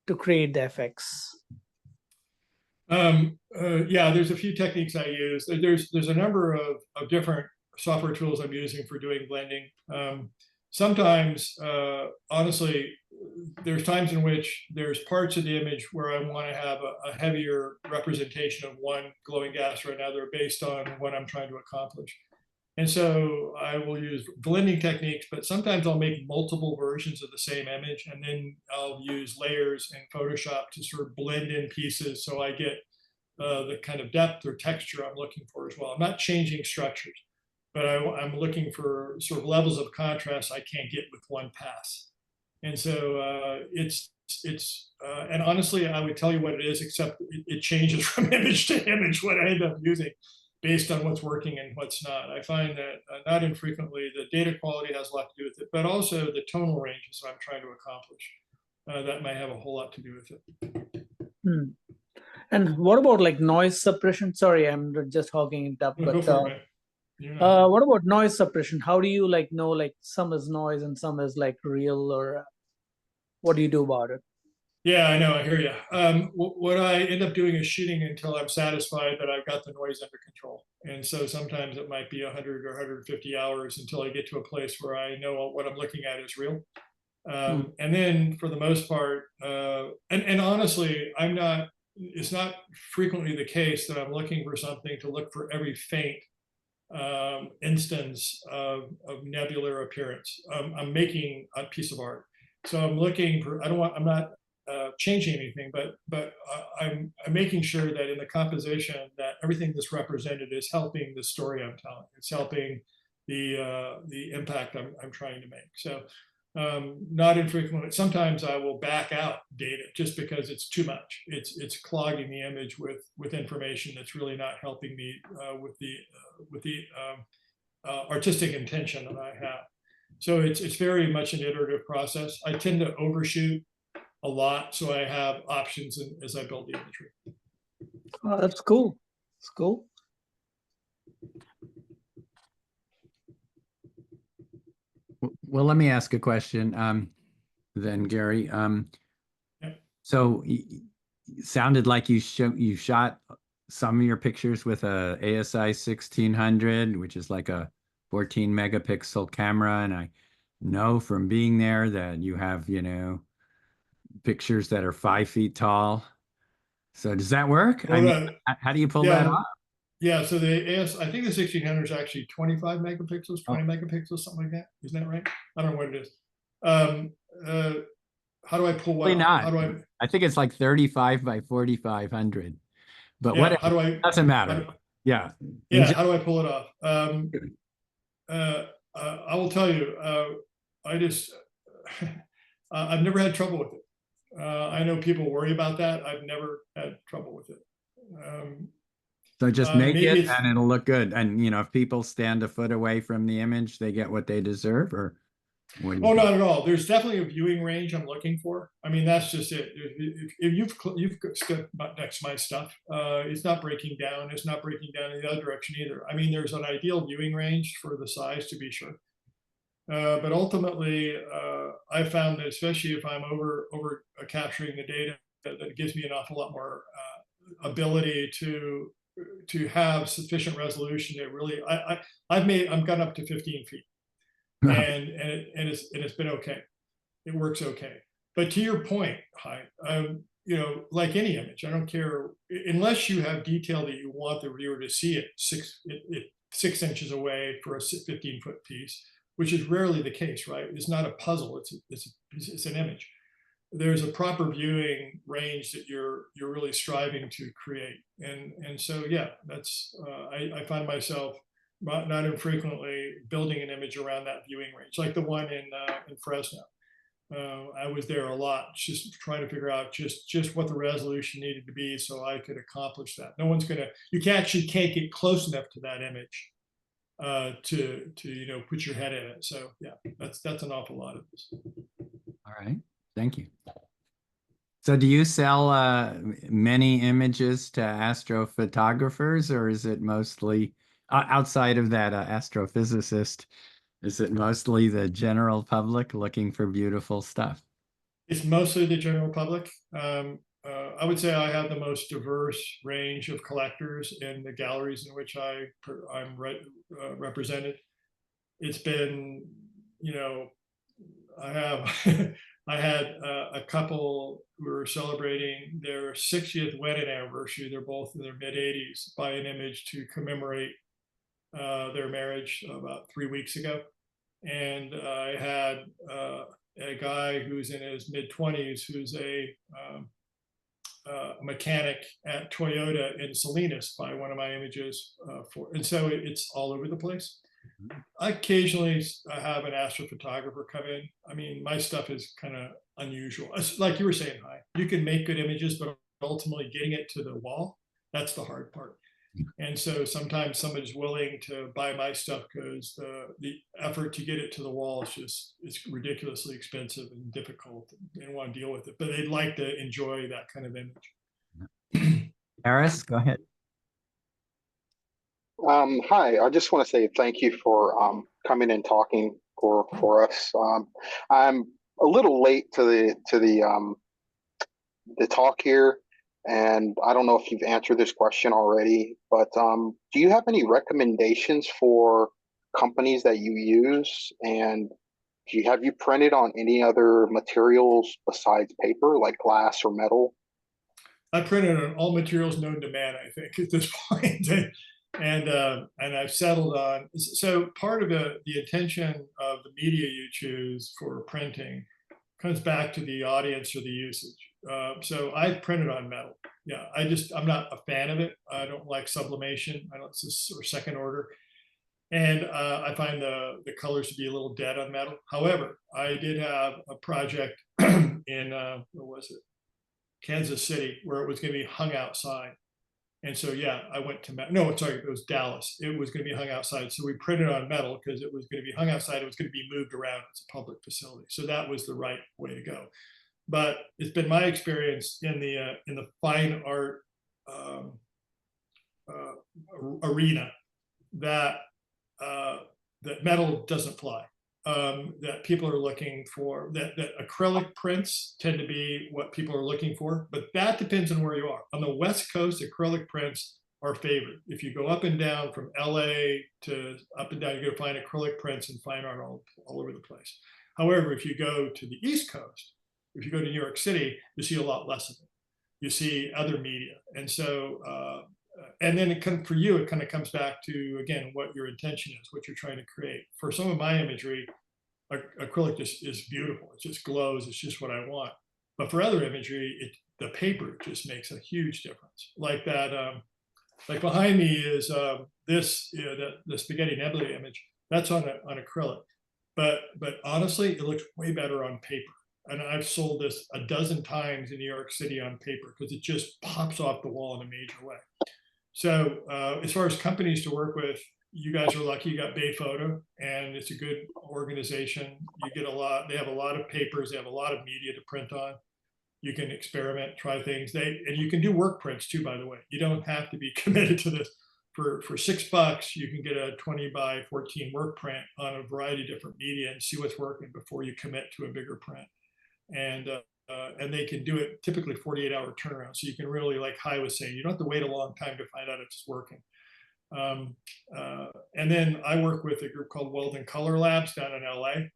to create the effects? Yeah, there's a few techniques I use. There's a number of different software tools I'm using for doing blending. Sometimes, honestly, there's times in which there's parts of the image where I want to have a heavier representation of one glowing gas or another based on what I'm trying to accomplish. And so I will use blending techniques, but sometimes I'll make multiple versions of the same image, and then I'll use layers in Photoshop to sort of blend in pieces so I get the kind of depth or texture I'm looking for as well. I'm not changing structures, but I'm looking for sort of levels of contrast I can't get with one pass. And so and honestly, I would tell you what it is, except it changes from image to image what I end up using based on what's working and what's not. I find that not infrequently, the data quality has a lot to do with it, but also the tonal ranges that I'm trying to accomplish. That might have a whole lot to do with it. Hmm. And what about like noise suppression? Sorry, I'm just hogging it up. But what about noise suppression? How do you like know like some is noise and some is like real, or what do you do about it? Yeah, I know, I hear you. What I end up doing is shooting until I'm satisfied that I've got the noise under control. And so sometimes it might be 100 or 150 hours until I get to a place where I know what I'm looking at is real. And then for the most part, and honestly, it's not frequently the case that I'm looking for something to look for every faint instance of nebular appearance. I'm making a piece of art, so I'm looking for. I'm not changing anything, but I'm making sure that in the composition that everything that's represented is helping the story I'm telling. It's helping the impact I'm trying to make. So not infrequently, sometimes I will back out data just because it's too much. It's clogging the image with information that's really not helping me with the artistic intention that I have. So it's very much an iterative process. I tend to overshoot a lot, so I have options as I build the imagery. Oh, that's cool. It's cool. Well, let me ask a question then, Gary. So it sounded like you shot some of your pictures with a ASI 1600, which is like a 14 megapixel camera. And I know from being there that you have, pictures that are 5 feet tall. So does that work? Well, how do you pull that off? Yeah, so I think the 1600 is actually 25 megapixels, 20 megapixels, something like that. Isn't that right? I don't know what it is. How do I pull what? Not. I think it's like 35 by 4500. But yeah, what? Doesn't matter. Yeah. How do I pull it off? I will tell you. I've never had trouble with it. I know people worry about that. I've never had trouble with it. So just make it and it'll look good. And, if people stand a foot away from the image, they get what they deserve, or what do you think? Not at all. There's definitely a viewing range I'm looking for. I mean, that's just it. If you've stepped next to my stuff, it's not breaking down. It's not breaking down in the other direction either. I mean, there's an ideal viewing range for the size, to be sure. But ultimately, I found that especially if I'm over capturing the data, that it gives me an awful lot more ability to have sufficient resolution to really. I've gone up to 15 feet, and it's been okay. It works okay. But to your point, like any image, I don't care unless you have detail that you want the viewer to see it 6 inches away for a 15-foot piece, which is rarely the case, right? It's not a puzzle. It's an image. There's a proper viewing range that you're really striving to create, and so yeah, that's I find myself not infrequently building an image around that viewing range, like the one in Fresno. I was there a lot, just trying to figure out just what the resolution needed to be so I could accomplish that. No one's you can't get close enough to that image to put your head in it. So yeah, that's an awful lot of this. All right, thank you. So do you sell many images to astrophotographers, or is it mostly outside of that astrophysicist? Is it mostly the general public looking for beautiful stuff? It's mostly the general public. I would say I have the most diverse range of collectors in the galleries in which I'm represented. It's been, I had a couple who were celebrating their 60th wedding anniversary. They're both in their mid-80s, by an image to commemorate their marriage about 3 weeks ago. And I had a guy who's in his mid-20s who's a mechanic at Toyota in Salinas by one of my images and so it's all over the place. Occasionally I have an astrophotographer come in. I mean, my stuff is kind of unusual. Like you were saying, you can make good images, but ultimately getting it to the wall, that's the hard part. And so sometimes somebody's willing to buy my stuff because the effort to get it to the wall is it's ridiculously expensive and difficult. They don't want to deal with it, but they'd like to enjoy that kind of image. Harris, go ahead. Hi, I just want to say thank you for coming and talking for us. I'm a little late to the talk here, and I don't know if you've answered this question already, but do you have any recommendations for companies that you use? And have you printed on any other materials besides paper, like glass or metal? I printed on all materials known to man, I think, at this point. And I've settled on, so part of the intention of the media you choose for printing comes back to the audience or the usage. So I printed on metal. Yeah, I'm not a fan of it. I don't like sublimation. I don't, it's just or second order. And I find the colors to be a little dead on metal. However, I did have a project in, what was it? Kansas City, where it was going to be hung outside. And so, yeah, I went to, no, sorry, it was Dallas. It was going to be hung outside. So we printed on metal because it was going to be hung outside. It was going to be moved around as a public facility. So that was the right way to go. But it's been my experience in the fine art arena that that metal doesn't fly. That people are looking for, that acrylic prints tend to be what people are looking for, but that depends on where you are. On the West Coast, acrylic prints are favored. If you go up and down from LA to up and down, you're gonna find acrylic prints and fine art all over the place. However, if you go to the East Coast, if you go to New York City, you see a lot less of it. You see other media. And so, and then for you, it kind of comes back to, again, what your intention is, what you're trying to create. For some of my imagery, acrylic just is beautiful. It just glows. It's just what I want. But for other imagery, the paper just makes a huge difference. Like that, like behind me is this, the Spaghetti Nebula image. That's on acrylic. But honestly, it looks way better on paper. And I've sold this a dozen times in New York City on paper because it just pops off the wall in a major way. So as far as companies to work with, you guys are lucky you got Bay Photo, and it's a good organization. You get a lot, they have a lot of papers, they have a lot of media to print on. You can experiment, try things. And you can do work prints too, by the way. You don't have to be committed to this. For $6, you can get a 20 by 14 work print on a variety of different media and see what's working before you commit to a bigger print. And they can do it typically 48-hour turnaround. So you can really, like Hai was saying, you don't have to wait a long time to find out if it's working. And then I work with a group called Weldon Color Labs down in LA.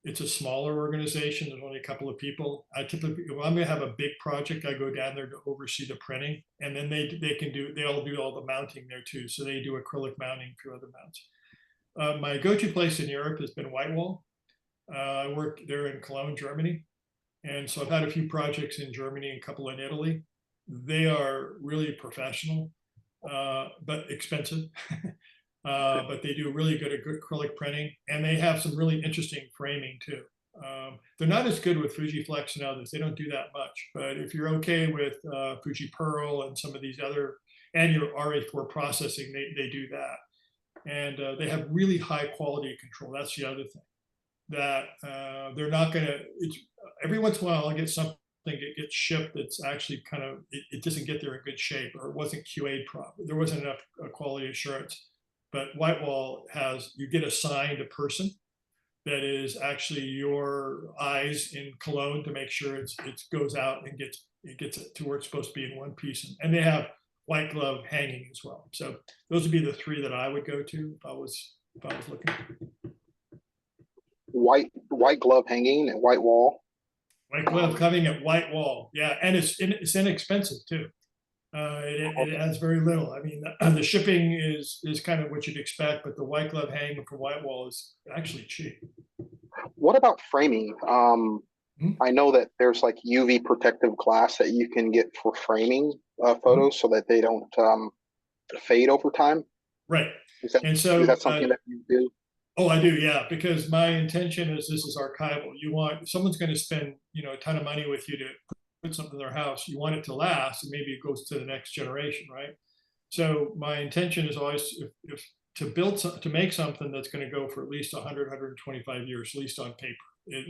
It's a smaller organization. There's only a couple of people. I typically, if I'm gonna have a big project, I go down there to oversee the printing, and then they all do all the mounting there too. So they do acrylic mounting for other mounts. My go-to place in Europe has been Whitewall. I work there in Cologne, Germany. And so I've had a few projects in Germany and a couple in Italy. They are really professional, but expensive. But they do really good acrylic printing, and they have some really interesting framing too. They're not as good with Fujiflex and others. They don't do that much. But if you're okay with Fuji Pearl and some of these other, and your RA4 processing, they do that. And they have really high quality control. That's the other thing. That they're not gonna, every once in a while I'll get something that gets shipped that's actually kind of, it doesn't get there in good shape, or it wasn't QA'd properly. There wasn't enough quality assurance. But Whitewall has, you get assigned a person that is actually your eyes in Cologne to make sure it goes out and gets it to where it's supposed to be in one piece. And they have white glove hanging as well. So those would be the three that I would go to if I was looking. White glove hanging at white wall. White glove coming at white wall, yeah, and it's inexpensive too. It adds very little. I mean, the shipping is kind of what you'd expect, but the white glove hanging from white wall is actually cheap. What about framing? I know that there's like UV protective glass that you can get for framing photos so that they don't fade over time. Right. Is that something that you do? Oh, I do, yeah, because my intention is this is archival. If someone's going to spend, a ton of money with you to put something in their house, you want it to last, and maybe it goes to the next generation, right? So my intention is always to make something that's going to go for at least 100, 125 years, at least on paper,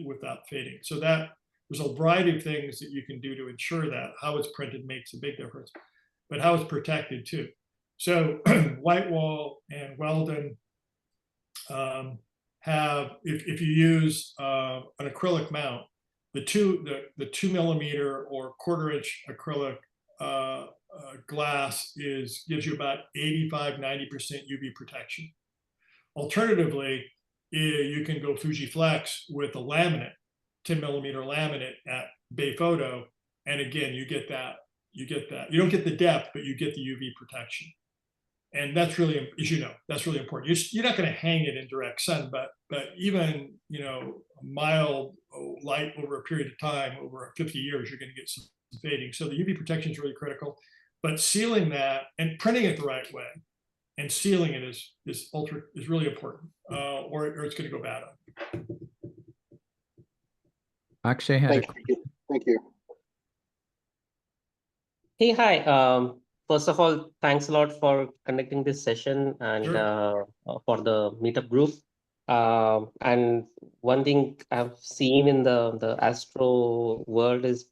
without fading. So that there's a variety of things that you can do to ensure that. How it's printed makes a big difference, but how it's protected too. So Whitewall and Weldon have, if you use an acrylic mount, the 2 millimeter or 1/4 inch acrylic glass gives you about 85–90% UV protection. Alternatively, you can go Fujiflex with a laminate, 10 millimeter laminate at Bay Photo, and again you get that. You don't get the depth, but you get the UV protection. And that's really, as you know, that's really important. You're not going to hang it in direct sun, but even, you know, a mild light over a period of time, over 50 years, you're going to get some fading. So the UV protection is really critical, but sealing that and printing it the right way and sealing it is really important, or it's going to go bad. Akshay had Thank you. Thank you. Hey, hi. First of all, thanks a lot for conducting this session and Sure. for the meetup group. And one thing I've seen in the astro world is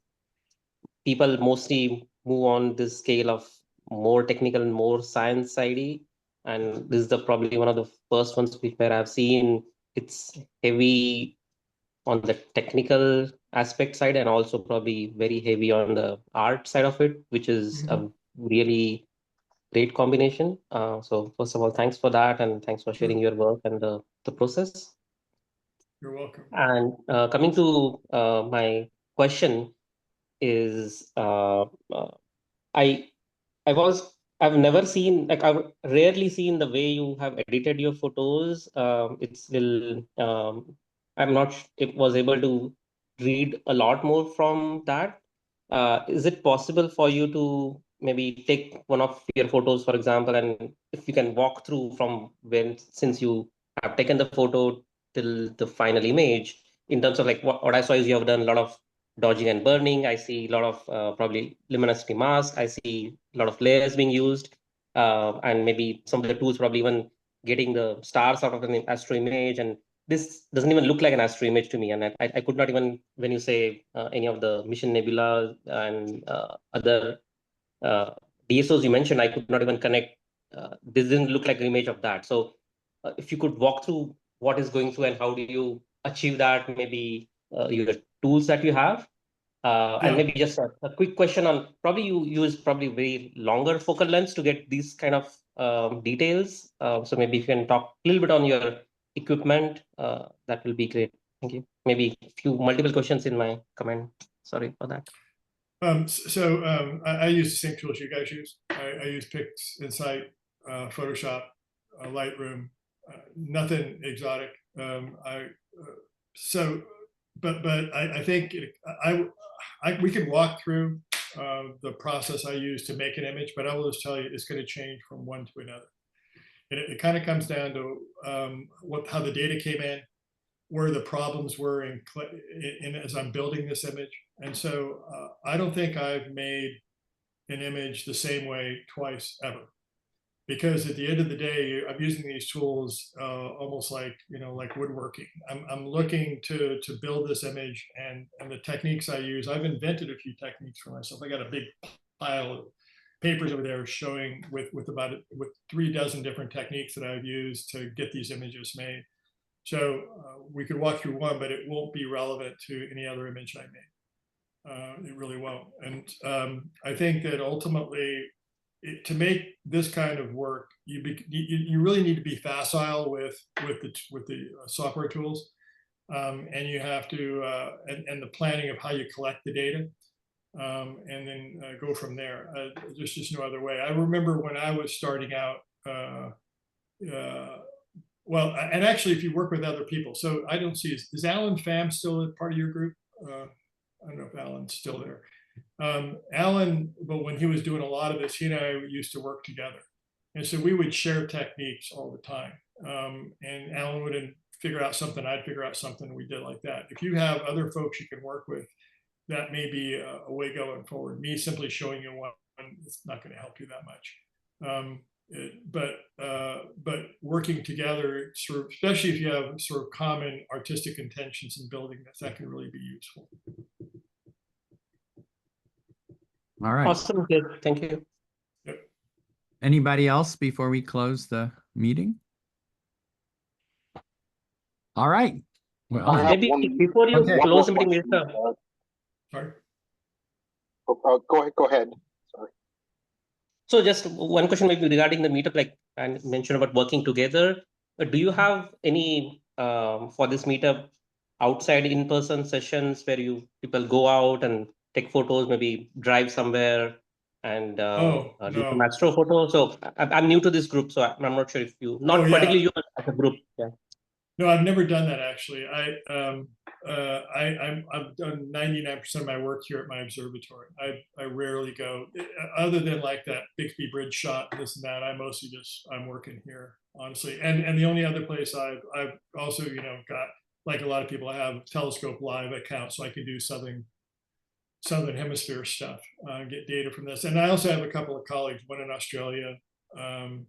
people mostly move on this scale of more technical and more science sidey. And this is probably one of the first ones where I've seen it's heavy on the technical aspect side and also probably very heavy on the art side of it, which is a really great combination. So first of all, thanks for that, and thanks for sharing your work and the process. You're welcome. And coming to my question is, I've never seen, like, I've rarely seen the way you have edited your photos. It's still, I'm not it was able to read a lot more from that. Is it possible for you to maybe take one of your photos, for example, and if you can walk through from since you have taken the photo till the final image, in terms of like what I saw is you have done a lot of dodging and burning. I see a lot of probably luminosity mask. I see a lot of layers being used, and maybe some of the tools probably even getting the stars out of an astro image. And this doesn't even look like an astro image to me. And I could not even, when you say any of the mission nebula and other DSOs you mentioned, I could not even connect. This didn't look like an image of that. So if you could walk through what is going through and how do you achieve that, maybe your tools that you have. And maybe just a quick question on, probably you use probably very longer focal lengths to get these kind of details. So maybe if you can talk a little bit on your equipment, that will be great. Thank you. Maybe a few multiple questions in my comment. Sorry for that. I use the same tools you guys use. I use Pix, Insight, Photoshop, Lightroom, nothing exotic. I think we could walk through the process I use to make an image, but I will just tell you it's going to change from one to another. And it kind of comes down to how the data came in, where the problems were as I'm building this image. And so I don't think I've made an image the same way twice ever. Because at the end of the day, I'm using these tools almost like, you know, like woodworking. I'm looking to build this image, and the techniques I use, I've invented a few techniques for myself. I got a big pile of papers over there showing with 36 different techniques that I've used to get these images made. So we could walk through one, but it won't be relevant to any other image I made. It really won't. And I think that ultimately, to make this kind of work, you really need to be facile with the software tools, and you have to and the planning of how you collect the data, and then go from there. There's just no other way. I remember when I was starting out. Well, and actually, if you work with other people, so I don't see, is Alan Pham still a part of your group? I don't know if Alan's still there. Alan, but when he was doing a lot of this, he and I used to work together. And so we would share techniques all the time. And Alan would figure out something, I'd figure out something, and we did like that. If you have other folks you can work with, that may be a way going forward. Me simply showing you one, it's not going to help you that much. But working together, sort of, especially if you have sort of common artistic intentions in building this, that can really be useful. All right. Awesome. Good. Thank you. Yep. Anybody else before we close the meeting? All right. Well, Maybe before you close the meeting, Sorry. Go ahead. Sorry. So just one question maybe regarding the meetup, like I mentioned about working together. Do you have any for this meetup outside in-person sessions where people go out and take photos, maybe drive somewhere and Oh, do some no. astrophoto. So I'm new to this group, so I'm not sure if you, not Oh, yeah. particularly you as a group. Yeah. No, I've never done that actually. I've done 99% of my work here at my observatory. I rarely go, other than like that Bixby Bridge shot, this and that. I mostly just I'm working here, honestly. And the only other place I've also got, like a lot of people, I have Telescope Live account, so I can do southern hemisphere stuff, get data from this. And I also have a couple of colleagues, one in Australia, and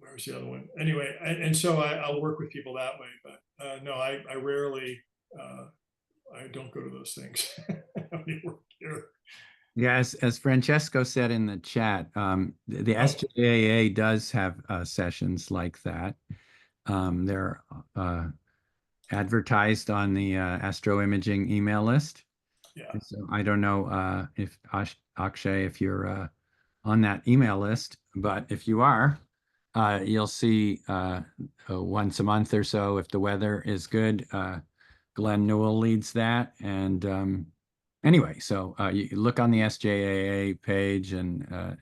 where's the other one? Anyway, and so I'll work with people that way. But no, I rarely, I don't go to those things. I only work here. Yes, as Francesco said in the chat, the SJAA does have sessions like that. They're advertised on the Astro Imaging email list. Yeah. And so I don't know if Akshay, if you're on that email list, but if you are, you'll see once a month or so, if the weather is good, Glenn Newell leads that. And anyway, so you look on the SJAA page, and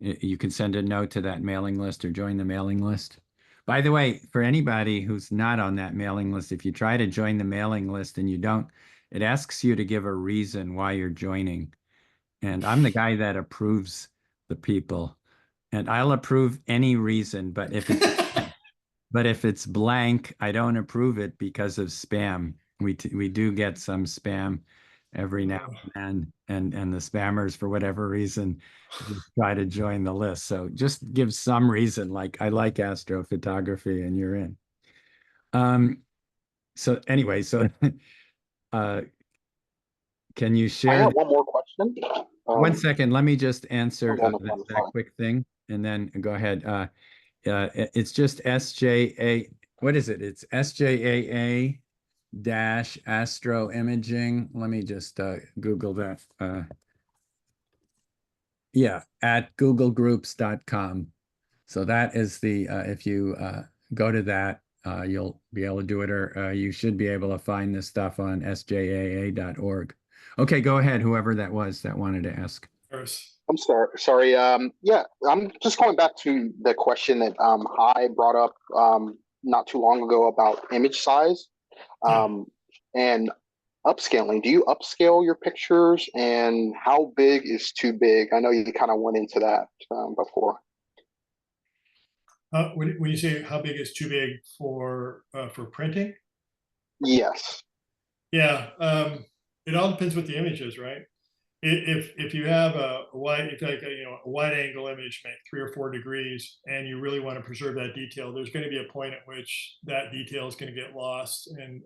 you can send a note to that mailing list or join the mailing list. By the way, for anybody who's not on that mailing list, if you try to join the mailing list and you don't, it asks you to give a reason why you're joining. And I'm the guy that approves the people, and I'll approve any reason, but if it's blank, I don't approve it because of spam. We do get some spam every now and then, and the spammers, for whatever reason, just try to join the list. So just give some reason, like I like astrophotography, and you're in. So anyway, so can you I share? have one more question. 1 second, let me just answer no, no, that quick thing, and then go ahead. It's just SJA. What is it? It's SJAA dash Astro Imaging. Let me just Google that. Yeah, at googlegroups.com. So that is the, if you go to that, you'll be able to do it, or you should be able to find this stuff on sjaa.org. Okay, go ahead, whoever that was that wanted to ask. I'm sorry. Yeah, I'm just going back to the question that Hai brought up not too long ago about image size and upscaling. Do you upscale your pictures, and how big is too big? I know you kind of went into that before. When you say how big is too big for printing? Yes. Yeah, it all depends what the image is, right? If you have a wide, if like a wide angle image, make 3 or 4 degrees, and you really want to preserve that detail, there's going to be a point at which that detail is going to get lost. And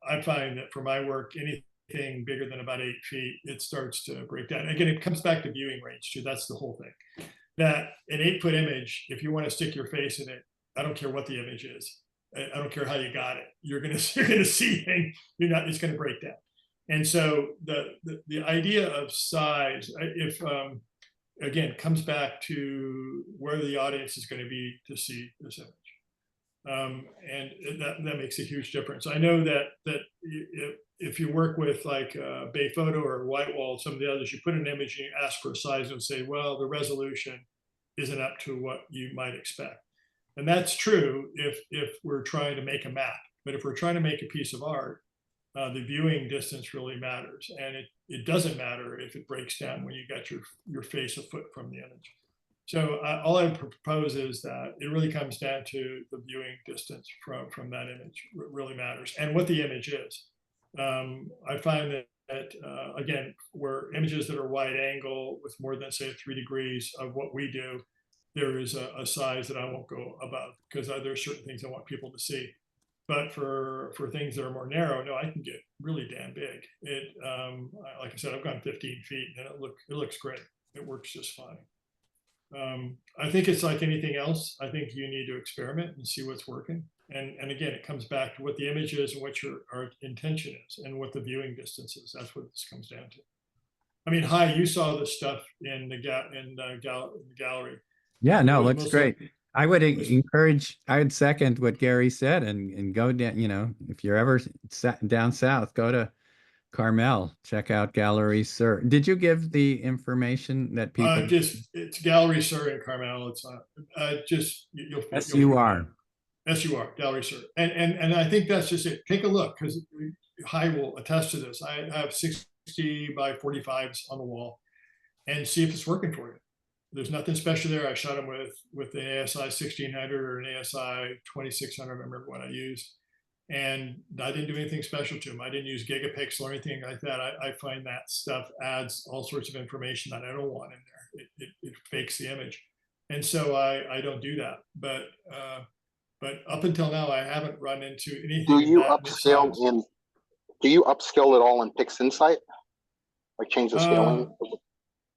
I find that for my work, anything bigger than about 8 feet, it starts to break down. Again, it comes back to viewing range too. That's the whole thing. That an 8-foot image, if you want to stick your face in it, I don't care what the image is. I don't care how you got it. You're gonna see things. It's going to break down. And so the idea of size, if again, comes back to where the audience is going to be to see this image, and that makes a huge difference. I know that if you work with like Bay Photo or Whitewall, some of the others, you put an image and you ask for a size and say, well, the resolution isn't up to what you might expect. And that's true if we're trying to make a map. But if we're trying to make a piece of art, the viewing distance really matters. And it doesn't matter if it breaks down when you got your face a foot from the image. So all I would propose is that it really comes down to the viewing distance from that image. It really matters, and what the image is. I find that again, where images that are wide angle with more than, say, 3 degrees of what we do, there is a size that I won't go above, because there are certain things I want people to see. But for things that are more narrow, no, I can get really damn big. Like I said, I've gone 15 feet, and it looks great. It works just fine. I think it's like anything else. I think you need to experiment and see what's working. And again, it comes back to what the image is and what our intention is and what the viewing distance is. That's what this comes down to. I mean, Hai, you saw this stuff in the gallery. Yeah, no, looks great. I would encourage, I would second what Gary said, and go down, if you're ever down south, go Carmel, check out Gallery Sir. Did you give the information that people? It's Gallery Sir in Carmel. It's just you'll SUR. SUR, Gallery Sir. And I think that's just it. Take a look, because Hai will attest to this. I have 60 by 45s on the wall, and see if it's working for you. There's nothing special there. I shot them with the ASI 1600 or an ASI 2600. I remember what I used. And I didn't do anything special to them. I didn't use gigapixel or anything like that. I find that stuff adds all sorts of information that I don't want in there. It fakes the image. And so I don't do that. But up until now, I haven't run into anything. Do you upscale it all in PixInsight? Like change the scaling?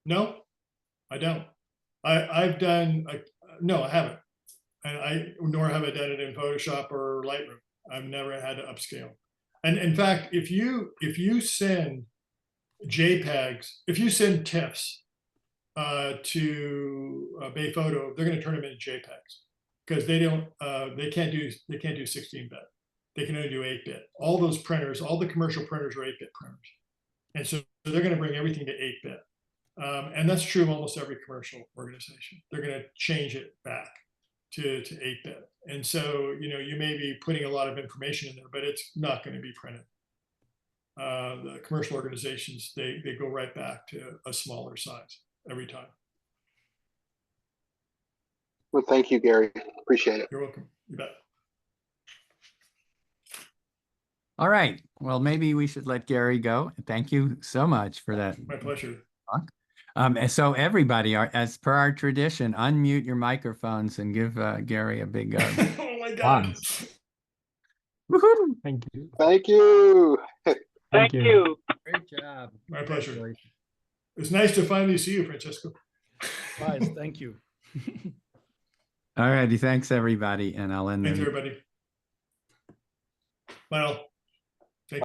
No, I don't. I've done, no, I haven't. And nor have I done it in Photoshop or Lightroom. I've never had to upscale. And in fact, if you send JPEGs, if you send TIFFs to Bay Photo, they're going to turn them into JPEGs, because they can't do 16-bit. They can only do 8-bit. All those printers, all the commercial printers are 8-bit printers, and so they're going to bring everything to 8-bit. And that's true of almost every commercial organization. They're going to change it back to 8-bit. And so, you may be putting a lot of information in there, but it's not going to be printed. The commercial organizations, they go right back to a smaller size every time. Well, thank you, Gary. Appreciate it. You're welcome. You bet. All right. Well, maybe we should let Gary go. Thank you so much for that. My pleasure. And so everybody, as per our tradition, unmute your microphones and give Gary a big oh my God. Woohoo! Thank you. Thank you. Thank you. Great job. My pleasure. It's nice to finally see you, Francesco. Guys, thank you. All righty. Thanks, everybody. And I'll end. Thanks, everybody. Bye.